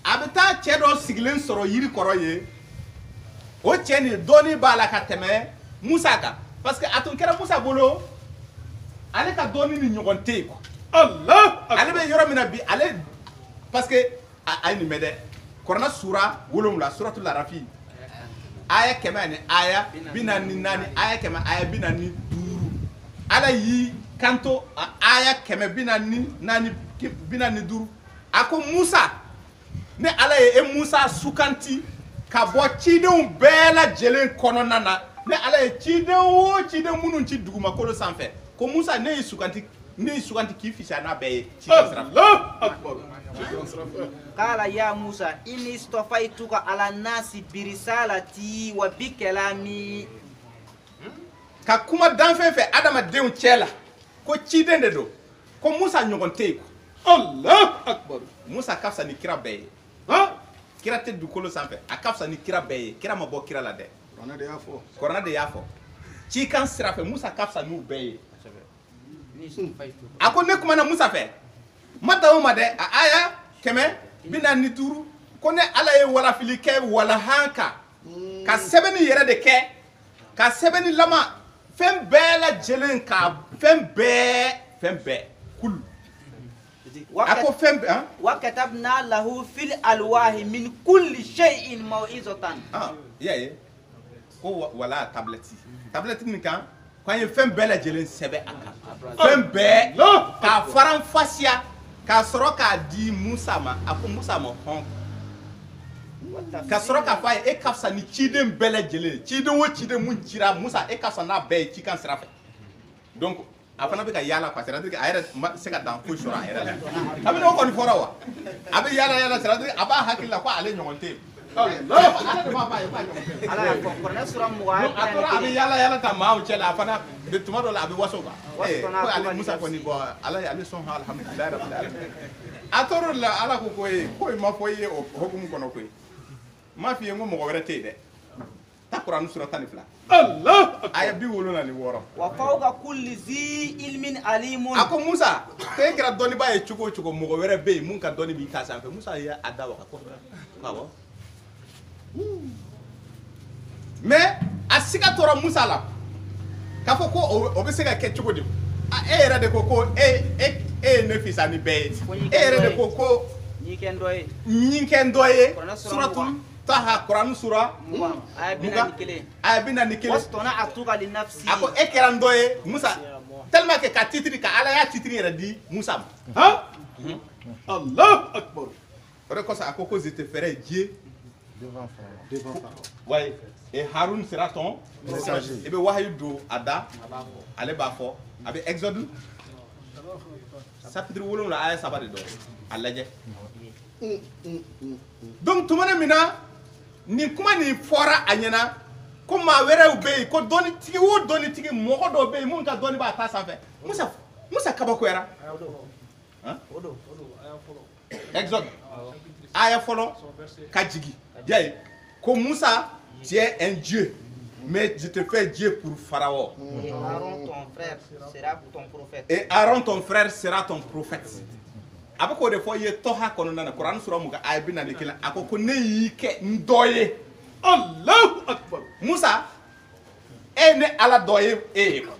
a bɛ taa cɛ dɔ sigilen sɔrɔ yiri kɔrɔ ye o cɛ ni dɔɔni b'a la ka tɛmɛ Musa kan parce que a tun kɛra Musa bolo ale ka dɔɔni ni ɲɔgɔn tɛ yen quoi Allah ale bɛ yɔrɔ min na bi ale parce que a ye nin mɛn dɛ Korana sura 7 suratul Arafi aya 100 ani aya 44 aya 100 aya 45 ala yi kanto aya 144 a ko Musa ne ala ye Musa sukanti ka bɔ cidenw bɛɛ lajɛlen kɔnɔna na ne ala ye ciden o ciden minnu ci dugumakolo sanfɛ ko Musa ne ye sukanti k'i fisaya n'a bɛɛ ye ci ka sira Qala ya Musa inni istafaituka ala nasi birisalati wa bikalami ka kuma danfɛn fɛ adamadenw cɛ la ko ciden de don ko Musa ɲɔgɔn tɛ yen Allahu Akbar Musa ka fisa ni kira bɛɛ ye kira tɛ dugukolo sanfɛ a ka fisa ni kira bɛɛ ye kira ma bɔ kira la dɛ Korana de y'a fɔ ci kan sira fɛ Musa ka fisa n'u bɛɛ ye a ko ne kumana Musa fɛ ma taa o ma dɛ a aya 145 ko ne ala ye walafili kɛ walahan kan ka sɛbɛnni yɛrɛ de kɛ ka sɛbɛnni lama fɛn bɛɛ lajɛlen ka fɛn bɛɛ kulu a ko fɛn bɛɛ wa katabna lahu fil alwahi min kulli shay'in maw'izatan y'a ye ko wala tablette nin kan ko an ye fɛn bɛɛ lajɛlen sɛbɛn a kan fɛn bɛɛ k'a faranfasiya k'a sɔrɔ k'a di Musa ma a ko Musa ma hɔn ka sɔrɔ k'a fɔ a ye e ka fisa ni ciden bɛɛ lajɛlen ciden o ciden mun cira Musa e ka fisa n'a bɛɛ ye cikan sira fɛ donc a fana bɛ ka yaala quoi c'est-à-dire que a yɛrɛ ma se ka dan foyi sɔrɔ a yɛrɛ la kabini o kɔni fɔra wa a bɛ yaala c'est-à-dire a b'a hakili la ko ale ɲɔgɔn tɛ yen ala de b'a fɔ a ye ko a ɲɔgɔn tɛ yen ala y'a fɔ Korana sura 20 a tora a bɛ yaala ta maaw cɛ la a fana tuma dɔ la a bɛ waso quoi ko ale Musa kɔni bɔn ala ye ale sɔn alhamdulilayi rabbil alamin a tora la ala ko ko ye ma fɔ i ye o hukumu kɔnɔ koyi m'a f'i ye n ko mɔgɔ wɛrɛ tɛ yen dɛ ta Korani sura 12 Allah aya 76 wa fawqa kulli zi ilmin alimun a ko Musa k'e kɛra dɔnnibaa ye cogo o cogo mɔgɔ wɛrɛ bɛ yen mun ka dɔnni b'i ta sanfɛ Musa ye a da waga ko awɔ mais a siga tora Musa la k'a fɔ ko o bɛ se ka kɛ cogo di e yɛrɛ de ko ko e ye ne fisa ni bɛɛ ye e yɛrɛ de ko ko ɲikɛ dɔ ye suratul Taha Korani sura aya 41 wastona atuka li nafsi a ko e kɛra n dɔ ye Musa tellement que ka titre ka ala y'a titre yɛrɛ di Musa ma Allah Akbar. O de kosɔn a ko je te ferai Dieu Devant Pharaon. ouais et Haroun sera ton messager. I bɛ wahayu don a da ale b'a fɔ a bɛ Exode chapitre 7 aya 3 de dɔn a lajɛ. Donc tumana min na nin kuma nin fɔra a ɲɛna ko maa wɛrɛw bɛ yen ko dɔnnitigi o dɔnnitigi mɔgɔ dɔw bɛ yen mun ka dɔnni b'a ta sanfɛ. Musa kabakoyara. Exode aya fɔlɔ ka jigi yaye ko Musa tu es un Dieu mais je te fais Dieu pour Pharaon. Et Aaron ton frère sera ton prophète. Et Aaron ton frère sera ton prophète. A bɛ k'o de fɔ i ye tɔha kɔnɔna na Kuran sura mugan aya 41 a ko ne y'i kɛ n dɔ ye. Allahu Akbar. Musa ne Ala dɔ ye e ye quoi.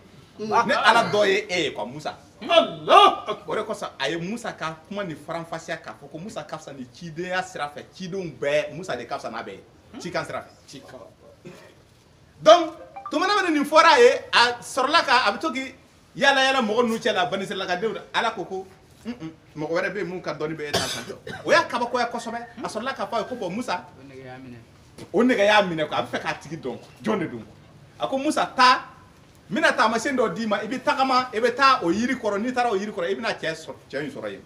Ne Ala dɔ ye e ye quoi Musa. Allahu Akbar. O de kosɔn a ye Musa ka kuma ni faranfasiya k'a fɔ ko Musa ka fisa ni cidenya sira fɛ cidenw bɛɛ Musa de ka fisa n'a bɛɛ ye cikan sira fɛ. Donc tumana min nin fɔra a ye a sɔrɔla ka a bɛ to k'i yala yala mɔgɔ ninnu cɛ la Bani Israila ka denw Ala ko ko mɔgɔ wɛrɛ bɛ yen mun ka dɔnni bɛ e ta sanfɛ o y'a kabakoya kosɛbɛ a sɔrɔla k'a fɔ a ye ko bon Musa o nɛgɛ y'a minɛ quoi a bɛ fɛ k'a tigi dɔn jɔn de don a ko Musa taa n bɛna taamasiyɛn dɔ d'i ma i bɛ tagama i bɛ taa o yiri kɔrɔ n'i taara o yiri kɔrɔ i bɛna cɛ in sɔrɔ yen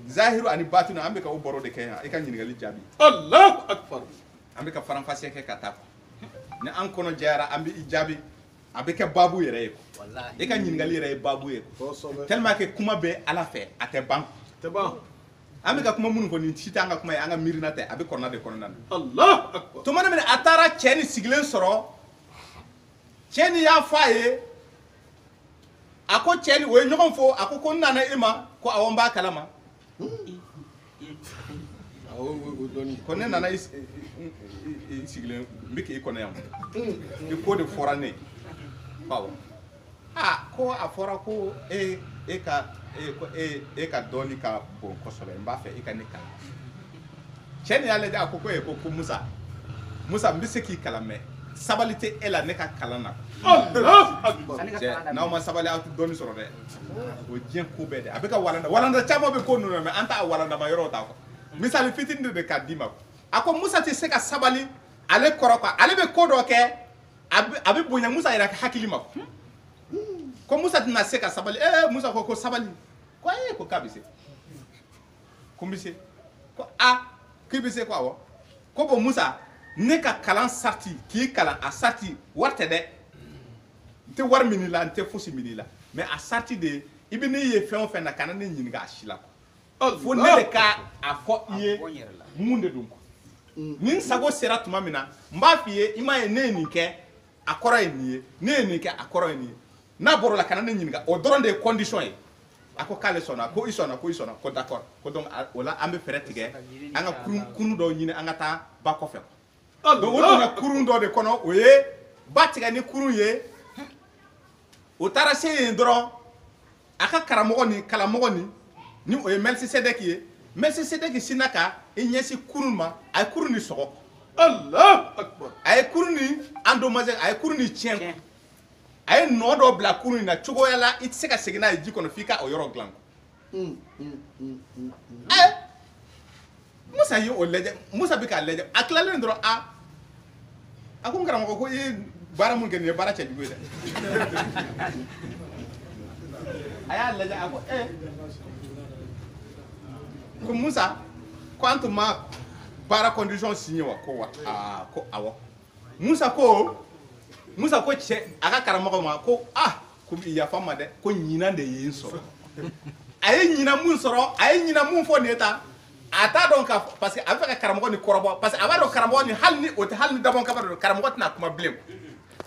zahiru ani batinu an bɛ ka o baro de kɛ yan i ka ɲininkali jaabi. Allahu Akbar. An bɛ ka faranfasiya kɛ ka taa ni an kɔnɔ jɛyara an bɛ i jaabi a bɛ kɛ baabu yɛrɛ ye i ka ɲininkali yɛrɛ ye baabu ye tellement que kuma bɛ Ala fɛ a tɛ ban. An bɛ ka kuma minnu fɔ nin si tɛ an ka kuma ye an ka miirina tɛ a bɛ kɔnɔna de kɔnɔna na. Allahu Akbar. Tuma min a taara cɛ ni sigilen sɔrɔ cɛ ni y'a fɔ a ye a ko cɛ ni o ye ɲɔgɔn fɔ a ko n nana e ma ko awɔ n b'a kalama ko ne nana i sigilen n bɛ k'i kɔnɔ yan i ko de fɔra ne ye ko awɔ ko a fɔra ko e ka dɔɔni ka bon kosɛbɛ n b'a fɛ i ka ne kalan cɛ ni y'a lajɛ a ko ko Musa n bɛ se k'i kalan mɛ sabali tɛ e la ne ka kalan na. N'aw ma sabali aw tɛ dɔɔni sɔrɔ dɛ o diɲɛ ko bɛɛ dɛ a bɛ ka walanda caman bɛ ko ninnu na mɛ an t'a walandama yɔrɔ ta quoi misali fitinin de ka d'i ma a ko Musa tɛ se ka sabali ale kɔrɔ quoi ale bɛ ko dɔ kɛ a bɛ bonya Musa yɛrɛ hakili ma ko Musa tɛna se ka sabali Musa ko sabali ko ayi ko k'a bɛ se ko n bɛ se ko k'i bɛ se ko awɔ ko bon Musa ne ka kalan sarti k'i kalan a sarti wari tɛ dɛ n tɛ wari minɛ i la n tɛ fosi minɛ i la mais a sarti de i bɛ ne ye fɛn o fɛn na kana ne ɲininka a si la fo ne de ka a fɔ i ye mun de don ni n sago sera tuma min na n b'a f'i ye i m'a ye ne ye nin kɛ a kɔrɔ ye nin ye ne ye nin kɛ a kɔrɔ ye nin ye n'a bɔr'o la kana ne ɲininka o dɔrɔn de ye condition ye a ko k'ale sɔnna ko i sɔnna ko d'accord ko donc o la an bɛ fɛɛrɛ tigɛ an ka kurun dɔw ɲini an ka taa ba kɔfɛ donc o donna kurun dɔ de kɔnɔ o ye ba tigɛ ni kurun ye o taara se yen dɔrɔn a ka karamɔgɔ ni o ye Melikisedeki ye Melikisedeki sinna ka i ɲɛsin kurun ma a ye kurun ni sɔgɔ Allahu Akbar. a ye kurun ni endommagé a ye kurun ni tiɲɛ a ye nɔ dɔ bila kurun in na cogoya la i tɛ se ka segin n'a ye ji kɔnɔ f'i ka o yɔrɔ dilan Musa ye o lajɛ Musa bɛ k'a lajɛ a tilalen dɔrɔn a ko n karamɔgɔ ko i ye baara mun kɛ nin ye baara cɛjugu ye dɛ a y'a lajɛ a ko ko Musa ko an tun ma baara condition signé wa ko ko awɔ Musa ko cɛ a ka karamɔgɔ ma ko ko yafa n ma dɛ ko ɲinan de ye n sɔrɔ a ye ɲinan mun sɔrɔ a ye ɲinan mun fɔ nin ye tan a t'a dɔn ka parce que a bɛ fɛ ka karamɔgɔ ni kɔrɔbɔ parce que a b'a dɔn karamɔgɔ ni hali ni o tɛ hali ni dabɔn kaba don karamɔgɔ tɛna kuma bilen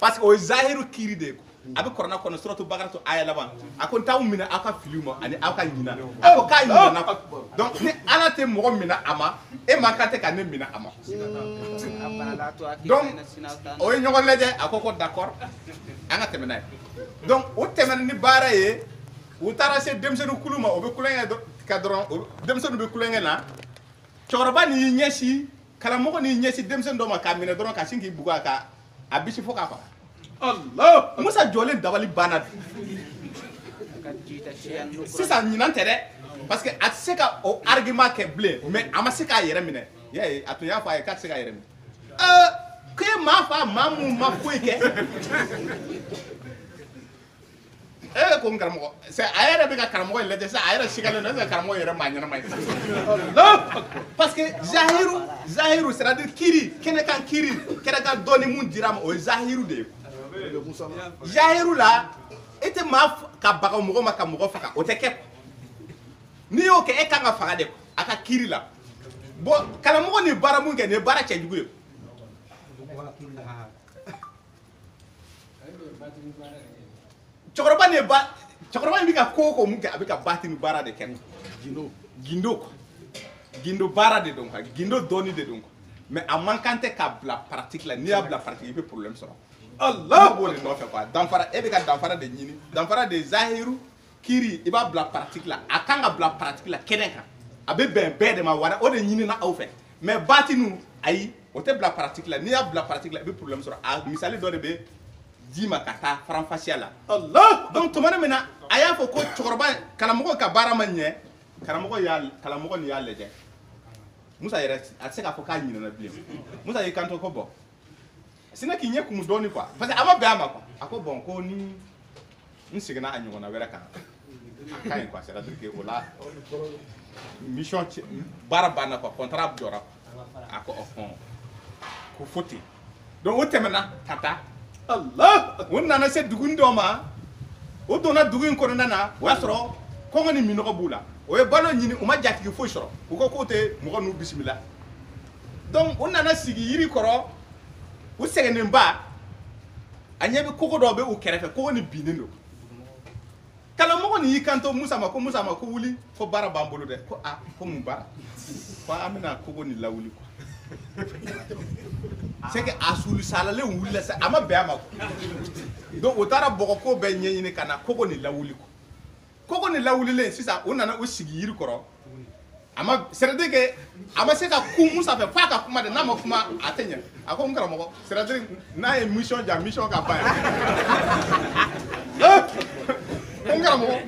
parce que o ye zahiru kiiri de ye a bɛ kɔrɔna kɔnɔ suratu bakara to aya laban a ko n t'aw minɛ aw ka filiw ma ani aw ka ɲinan a ko k'a ɲinana donc ni Ala tɛ mɔgɔ minɛ a ma e man kan tɛ ka ne minɛ a ma donc o ye ɲɔgɔn lajɛ a ko d'accord an ka tɛmɛ n'a ye donc o tɛmɛna ni baara ye u taara se denmisɛnnin kulu ma o bɛ kulonkɛ ka dɔrɔn denmisɛnninw bɛ kulonkɛ na cɛkɔrɔba ni y'i ɲɛsin karamɔgɔ ni y'i ɲɛsin denmisɛnnin dɔ ma k'a minɛ dɔrɔn ka sin k'i bugɔ a bisi fo k'a faga Musa jɔlen dabali banna sisan ɲinan tɛ dɛ parce que a tɛ se ka o argument kɛ bilen mais a ma se k'a yɛrɛ minɛ y'a ye a tun y'a fɔ a ye k'a tɛ se k'a yɛrɛ minɛ k'e maa fa maa mun ma foyi kɛ ko n karamɔgɔ c'est a yɛrɛ bɛ ka karamɔgɔ in lajɛ sisan a yɛrɛ sigalen don est-ce que karamɔgɔ yɛrɛ maa ɲɛnama ye parce que zahiru c'est-à-dire kiri kɛnɛkan kiri kɛnɛkan dɔɔni mun dira ma o ye zahiru de ye zahiru la e tɛ maa ka baga mɔgɔ ma ka mɔgɔ faga o tɛ kɛ n'i y'o kɛ e kan ka faga de a ka kiri la bon karamɔgɔ ni baara mun kɛ nin ye baara cɛjugu ye cɛkɔrɔba in bɛ ka ko o ko mun kɛ a bɛ ka batini baara de kɛ gindo baara de don gindo dɔɔni de don mais a man kan tɛ k'a bila pratique la n'i y'a bila pratique i bɛ problème sɔrɔ Allah b'o de nɔfɛ quoi danfara e bɛ ka danfara de ɲini danfara de zahiru kiri i b'a bila pratique la a kan ka bila pratique la kɛnɛ kan a bɛ bɛn bɛɛ de ma wara o de ɲini na aw fɛ mais batinu ayi o tɛ bila pratique la n'i y'a bila pratique la i bɛ problème sɔrɔ a misali dɔ de bɛ di ma ka taa faranfasiya la Allah donc tuma min na a y'a fɔ ko cɛkɔrɔba karamɔgɔ ka baara ma ɲɛ karamɔgɔ nin y'a lajɛ Musa yɛrɛ a tɛ se k'a fɔ k'a ɲinɛna bilen Musa y'i kanto ko bɔn sinɛ k'i ɲɛ kumu dɔɔni quoi parce que a ma bɛn a ma quoi a ko bon ko ni n seginna a ɲɔgɔnna wɛrɛ kan a ka ɲi quoi c'est-à-dire que o la mission baara banna quoi contrat jɔra a ko ɔhɔn ko fo ten donc o tɛmɛna ka taa Allah o nana se dugu dɔ ma o donna dugu in kɔnɔna na o y'a sɔrɔ kɔngɔ ni minɔgɔ b'u la o ye balo ɲini u ma jatigi foyi sɔrɔ u ko k'o tɛ mɔgɔ n'u bisimila donc o nana sigi yiri kɔrɔ u sɛgɛnnenba a ɲɛ bɛ kogo dɔw bɛ u kɛrɛfɛ kogo ni binnen don kalamɔgɔ nin y'i kanto Musa ma ko wuli ko baara b'an bolo dɛ ko ko mun baara ko an bɛna kogo ni lawuli quoi c'est que a sulisalalen wulila sa a ma bɛn a ma donc o taara bɔgɔko bɛɛ ɲɛɲini ka na kogo ni lawuli kogo ni lawulilen sisan o nana o sigi yiri kɔrɔ a ma c'est-à-dire que a ma se ka kun Musa fɛ f'a ka kuma de n'a ma kuma a tɛ ɲɛ a ko n karamɔgɔ c'est-à-dire n'a ye mission jan mission ka ban yan n karamɔgɔ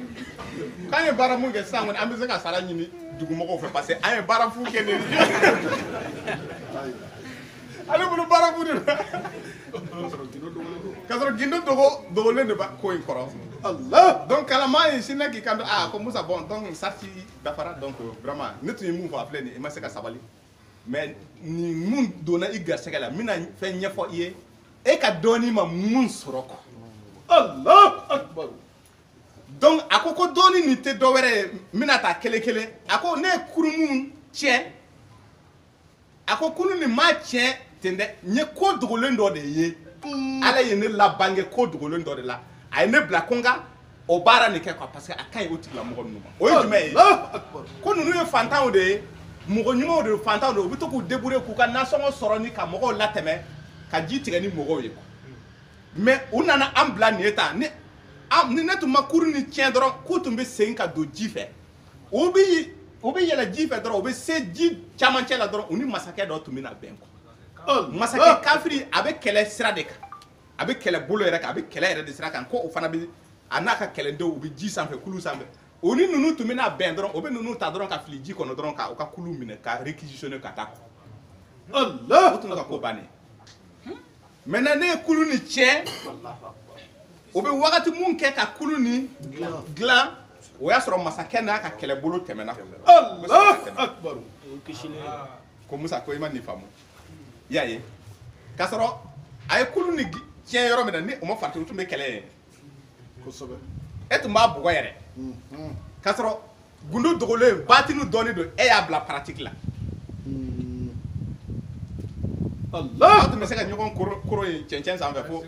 k'an ye baara mun kɛ sisan kɔni an bɛ se ka sara ɲini dugumɔgɔw fɛ parce que an ye baara fu kɛ nin ale bolo baara fu de la k'a sɔrɔ gindo dogolen de b'a ko in kɔrɔ Allah donc kalama ye sinɛ k'i kanto ko Musa bon donc sarti dafara donc vraiment ne tun ye mun fɔ a filɛ nin ye i ma se ka sabali mais nin mun donna i garisɛgɛ la n bɛna fɛn ɲɛfɔ i ye e ka dɔɔni ma mun sɔrɔ quoi Allah akbar donc a ko dɔɔni nin tɛ dɔ wɛrɛ ye n bɛna taa kelen kelen a ko ne ye kurun mun tiɲɛ a ko kurun nin ma tiɲɛ ten dɛ n ye ko dogolen dɔ de ye Ala ye ne labange ko dogolen dɔ de la a ye ne bila ko n ka o baara nin kɛ quoi parce que a ka ɲi o tigilamɔgɔ ninnu ma o ye jumɛn ye ko ninnu ye fantanw de ye mɔgɔ ɲumanw de ye fantanw de ye u bɛ to k'u débrouiller k'u ka nasɔngɔ sɔrɔ ni ka mɔgɔw latɛmɛ ka ji tigɛ ni mɔgɔw ye mais u nana an bila nin ye tan ni ne tun ma kurun ni tiɲɛ dɔrɔn k'u tun bɛ segin ka don ji fɛ u bɛ yɛlɛ ji fɛ dɔrɔn u bɛ se ji camancɛ la dɔrɔn u ni masakɛ dɔ tun bɛ na bɛn quoi masakɛ kafiri a bɛ kɛlɛ sira de kan a bɛ kɛlɛ bolo yɛrɛ kan a bɛ kɛlɛ yɛrɛ de sira kan ko o fana bɛ a n'a ka kɛlɛdenw u bɛ ji sanfɛ kulu sanfɛ o ni ninnu tun bɛ na bɛn dɔrɔn o bɛ ninnu ta dɔrɔn ka fili ji kɔnɔ dɔrɔn ka u ka kulu minɛ ka réquisitionner ka taa Allah o tun ka ko bannen maintenant ne ye kulu ni tiɲɛ o bɛ wagati mun kɛ ka kulu ni dilan o y'a sɔrɔ masakɛ n'a ka kɛlɛbolo tɛmɛna Allah akbar ko Musa ko i ma nin faamu i y'a ye k'a sɔrɔ a ye kulu ni tiɲɛ yɔrɔ min na ni o ma farati o tun bɛ kɛlɛ ye kosɛbɛ e tun b'a bugɔ yɛrɛ k'a sɔrɔ gundo dogolen batinu dɔɔni don e y'a bila pratique la Allah aw tun bɛ se ka ɲɔgɔn koro ye cɛncɛn sanfɛ fo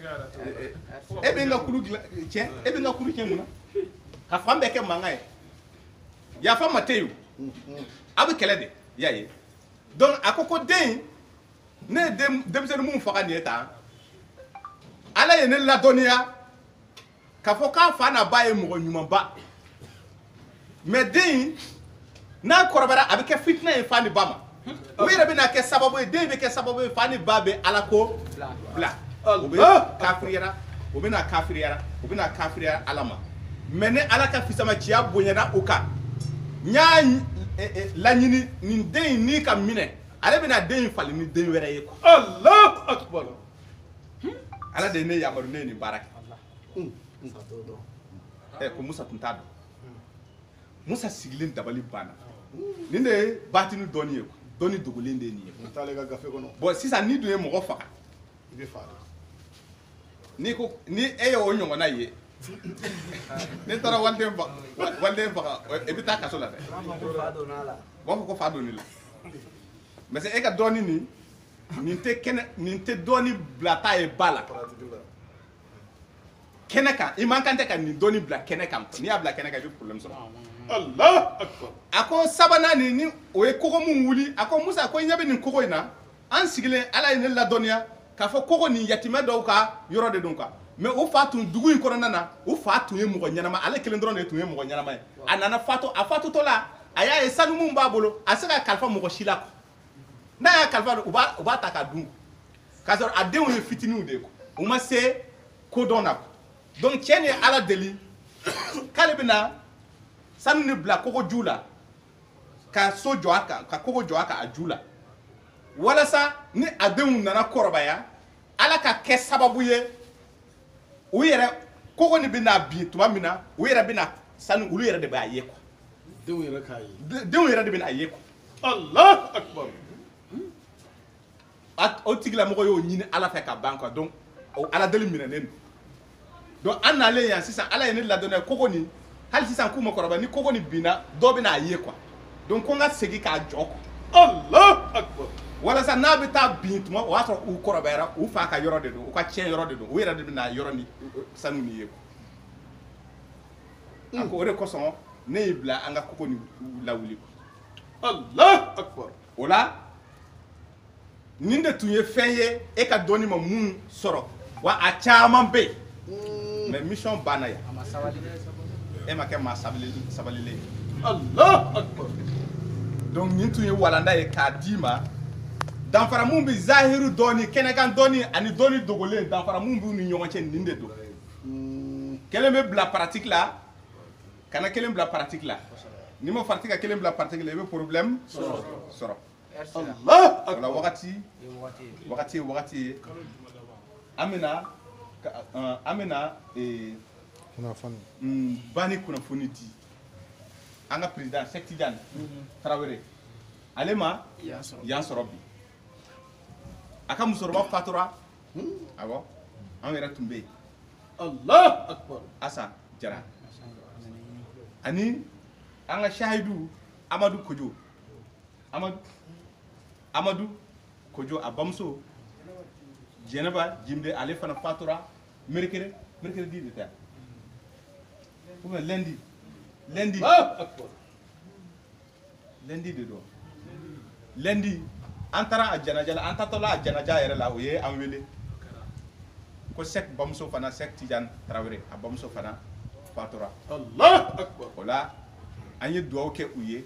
e bɛ n ka kulu dilan tiɲɛ e bɛ n ka kulu tiɲɛ mun na ka fan bɛɛ kɛ mankan ye yafa ma tɛ yen a bɛ kɛlɛ de i y'a ye donc a ko den ne ye denmisɛnnin mun faga nin ye tan Ala ye ne ladɔnniya k'a fɔ k'a fa n'a ba ye mɔgɔ ɲumanba mais den n'a kɔrɔbayara a bɛ kɛ fitinɛ ye fa ni ba ma o yɛrɛ bɛna kɛ sababu ye den bɛ kɛ sababu ye fa ni ba bɛ Ala ko bila o bɛ kafiriyara o bɛna kafiriyara o bɛna kafiriyara Ala ma mais ni Ala ka fisamaciya bonyana o kan nya laɲini nin den ni ka minɛ ale bɛna den fali ni den wɛrɛ ye quoi. Allahu akbar. ala de ye ne yamaru ne ye nin baara kɛ ko musa tun t'a dɔn musa sigilen dabali banna nin de ye batini dɔɔni ye dɔɔni dogolen de ye nin ye t'ale ka gafe kɔnɔ bon sisan ni dun ye mɔgɔ faga i bɛ faga ni e ye o ɲɔgɔnna ye ne taara waliden faga e bɛ taa kaso la dɛ u b'a fɔ ko fa donni la mais e ka dɔɔni nin tɛ dɔɔni bilata ye ba la kɛnɛ kan i man kan tɛ ka nin dɔɔni bila kɛnɛ kan n'i y'a bila kɛnɛ kan i bɛ problème sɔrɔ. Allahu akbar. a ko sabanan ni o ye kogo mun wuli a ko musa ko i ɲɛ bɛ nin kogo in na an sigilen ala ye ne ladɔnniya k'a fɔ kogo nin yatimɛ dɔw ka yɔrɔ de don quoi mais o fa tun dugu in kɔnɔna na o fa tun ye mɔgɔ ɲɛnama ale kelen dɔrɔn de tun ye mɔgɔ ɲɛnama ye a nana fatu a fatutɔ la a y'a ye sanu mun b'a bolo a se ka kalifa mɔgɔ si la quoi n'a y'a kalifa u b'a ta k'a dun k'a sɔrɔ a denw ye fitininw de ye quoi u ma se kodɔn na quoi donc cɛ ni ye ala deli k'ale bɛna sanu ni bila kogoju la ka so jɔ a kan ka kogo jɔ a kan a ju la walasa ni a denw nana kɔrɔbaya ala ka kɛ sababu ye u yɛrɛ kogo ni bɛna bin tuma min na u yɛrɛ bɛna sanu olu yɛrɛ de b'a ye quoi denw yɛrɛ k'a ye denw yɛrɛ de bɛna a ye quoi Allahu akbar. o tigilamɔgɔ y'o ɲini ala fɛ ka ban quoi donc o ala deli minɛnen don donc an nalen yan sisan ala ye ne ladɔnniya kogo nin hali sisan k'u ma kɔrɔbaya ni kogo nin binna dɔ bɛna a ye quoi donc ko n ka segin k'a jɔ quoi Allahu akbar. walasa n'a bɛ taa bin tuma o y'a sɔrɔ u kɔrɔbayara u fa ka yɔrɔ de don u ka tiɲɛ yɔrɔ de don u yɛrɛ de bɛna yɔrɔ ni sanu nin ye quoi a ko o de kosɔn ne y'i bila an ka kogo nin lawuli quoi Allahu akbar. o la nin de tun ye fɛn ye e ka dɔnni ma mun sɔrɔ wa a caman bɛ yen mais mission banna yan e ma kɛ maa sabalilen ye Allahu akbar. donc nin tun ye walanda ye k'a d'i ma danfara mun bɛ zahiru dɔɔni kɛnɛkan dɔɔni ani dɔɔni dogolen danfara mun b'u ni ɲɔgɔn cɛ nin de don kelen bɛ bila pratique la kana kelen bila pratique la ni ma farati ka kelen bila pratique la i bɛ problème sɔrɔ Allahu o la akbar. wagati ye an bɛna bani kunnafoni di an ka président Cheikh Tidiane Tarawele ale ma yan sɔrɔ bi a ka musokɔrɔba fatura awɔ an yɛrɛ tun bɛ yen Allahu akbar. Asa Jara ani an ka shahidu Amadu Kojo Amadu Kojo a bamuso Jɛnɛba Jimde ale fana fatura mercredi de tɛ ou bien lundi Allahu akbar. lundi de don lundi an taara a janaja la an tatɔla a janaja yɛrɛ la o ye an wele ko Sek bamuso fana Sek Tidiane Tarawele a bamuso fana fatura Allahu akbar. o la an ye dugawu kɛ u ye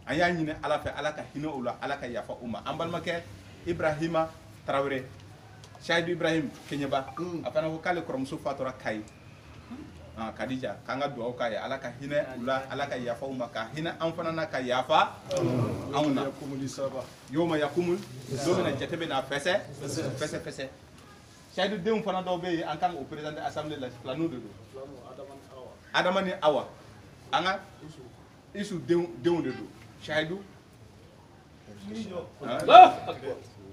an y'a ɲini ala fɛ ala ka hinɛ u la ala ka yafa u ma an balimakɛ Ibrahima Tarawele Shahidu Ibrahim Keɲeba a fana ko k'ale kɔrɔmuso fatura Kayi Kadija k'an ka dugawu k'a ye ala ka hinɛ u la ala ka yafa u ma ka hinɛ an fana na ka yafa anw na yoma yakumul don min na jate bɛ na fɛsɛ Shahidu denw fana dɔw bɛ yen an kan k'o présenter assemblée la filaninw de don Adama ni Awa an ka Isu denw de don Shahidu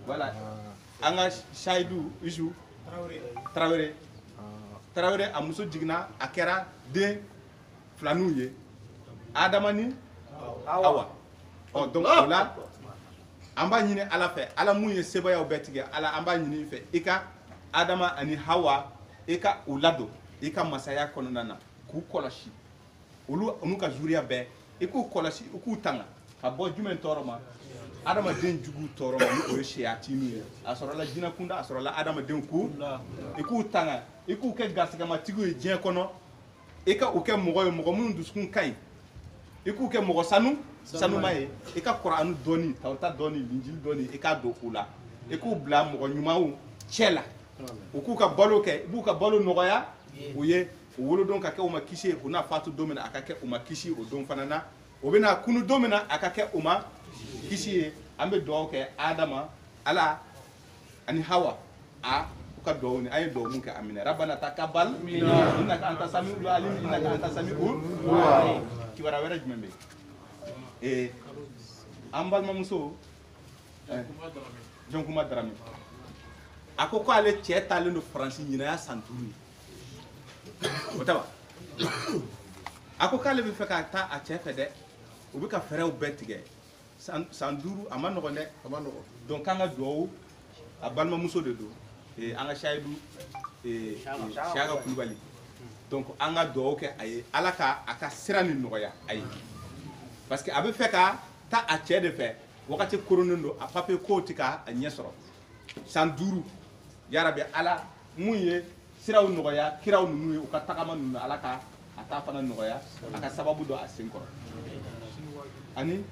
voilà an ka Shahidu Isu Tarawele a muso jiginna a kɛra den filaninw ye Adama ni Awa donc o la an b'a ɲini ala fɛ ala mun ye sebayaw bɛɛ tigɛ ala an b'a ɲini i fɛ i ka Adama ani Hawa i ka u ladon i ka masaya kɔnɔna na k'u kɔlɔsi olu n'u ka zuriya bɛɛ i k'u kɔlɔsi i k'u tanga ka bɔ jumɛn tɔɔrɔ ma adamaden jugu tɔɔrɔ ma ni o ye seyatinu ye a sɔrɔla jinɛ kunda a sɔrɔla adamaden ku i k'u tanga i k'u kɛ garisigɛmatigiw ye diɲɛ kɔnɔ i ka u kɛ mɔgɔ ye mɔgɔ minnu dusukun ka ɲi i k'u kɛ mɔgɔ sanuma ye i ka Kuranu dɔɔni Tawurata dɔɔni Linjili dɔɔni i k'a don u la i k'u bila mɔgɔ ɲumanw cɛ la u k'u ka balo kɛ i b'u ka balo nɔgɔya u ye u wolodon ka kɛ u ma kisi u n'a fatu don min na a ka kɛ u ma kisi o don fana na o bena kunu domina akake uma kisi ambe do ke adama ala ani hawa a ka do ni ay do mun ka amina rabbana takabbal innaka anta samiul alim innaka anta samiul ki wara wara jumbe e ambal mamuso jonkuma drame ako ko ale tieta le no france nyina ya santuri otaba ako kale bi feka ta a chefe de obi ka fere o betige sanduru amano ko ne amano donc kanga do abalma muso de do e anga shaidu e shaga kulibali donc anga do ke ay alaka aka sirani noya ay parce que abe feka ta a che de fe wakati koronondo a pape ko tika a nyesoro sanduru yarabe ala muye siraw noya kiraw nuye o ka takama nu alaka ata fana noya aka sababu do a sinkoro ani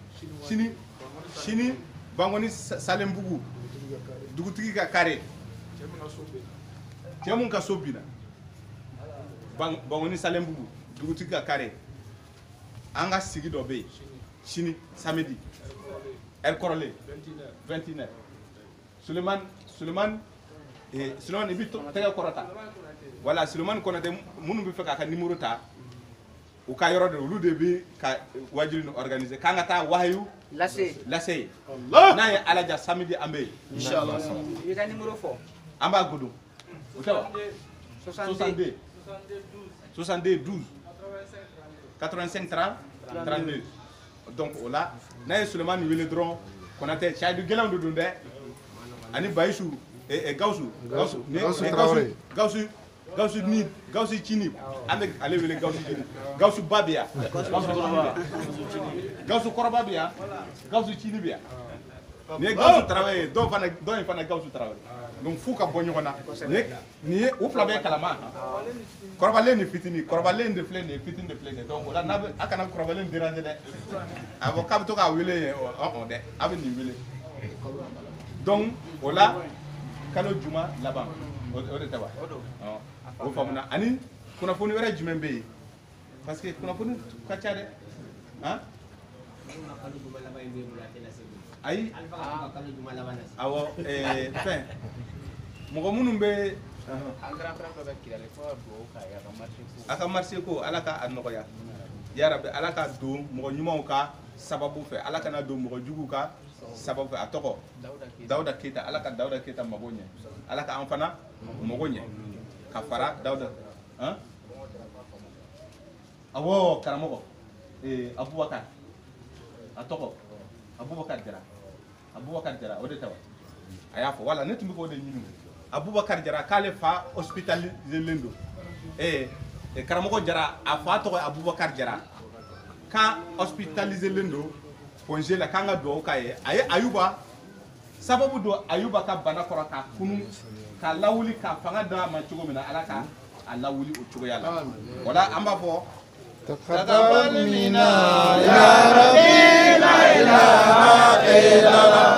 sini bangoni salembugu dugutigi ka kare temun ka sobina bangoni salembugu dugutigi ka kare anga sigi do be sini samedi el korole 21h Suleiman ibi tega korata wala Suleiman konate munu bi feka ka numéro ta o ka yoro de lu de bi ka wajiri no organiser kanga ta wahyu lase Allah na ya alaja samedi ambe inshallah yi ka numéro fo amba gudu o tawa 62 12 85 32 donc ola na ya Suleiman wele dron konate chaidu gelam do dunde ani baysu e gawsu gawsu chini ande ale wele gawsu chini gawsu babia gawsu korobabia gawsu chini bia ne gawsu travailler do fana gawsu travailler donc fuka bonyo na ni o flabe kalama korobale ni fitini korobale de flene fitini de flene donc la na akana korobale déranger de avocat to ka wele on de abi ni wele donc ola kalo juma laban o de taba o famna ani kuna foni wara jumembe parce que kuna foni kacha de hein ay awo fin mo munum be aka marché ko alaka anoya ya rabbi alaka do mo nyuma ka sababu fe alaka na do mo jugu ka sababu fe atoko Dauda Keita alaka Dauda Keita magonye alaka amfana magonye kafara Dauda hein awo karamoko Abubakar atoko Abubakar jara o de tawa ayafo wala netumbi ko de nyinu Abubakar jara kale fa hospitalisé lendo karamoko jara afa to Abubakar jara ka hospitalisé lendo ponje la kanga do kaye ay ayuba sababu do ayuba ka bana kora ka kunu ka lawuli ka fanga da ma chugo mina alaka alawuli o chugo yalla wala amba fo taqabbal minna ya rabbi la ilaha illa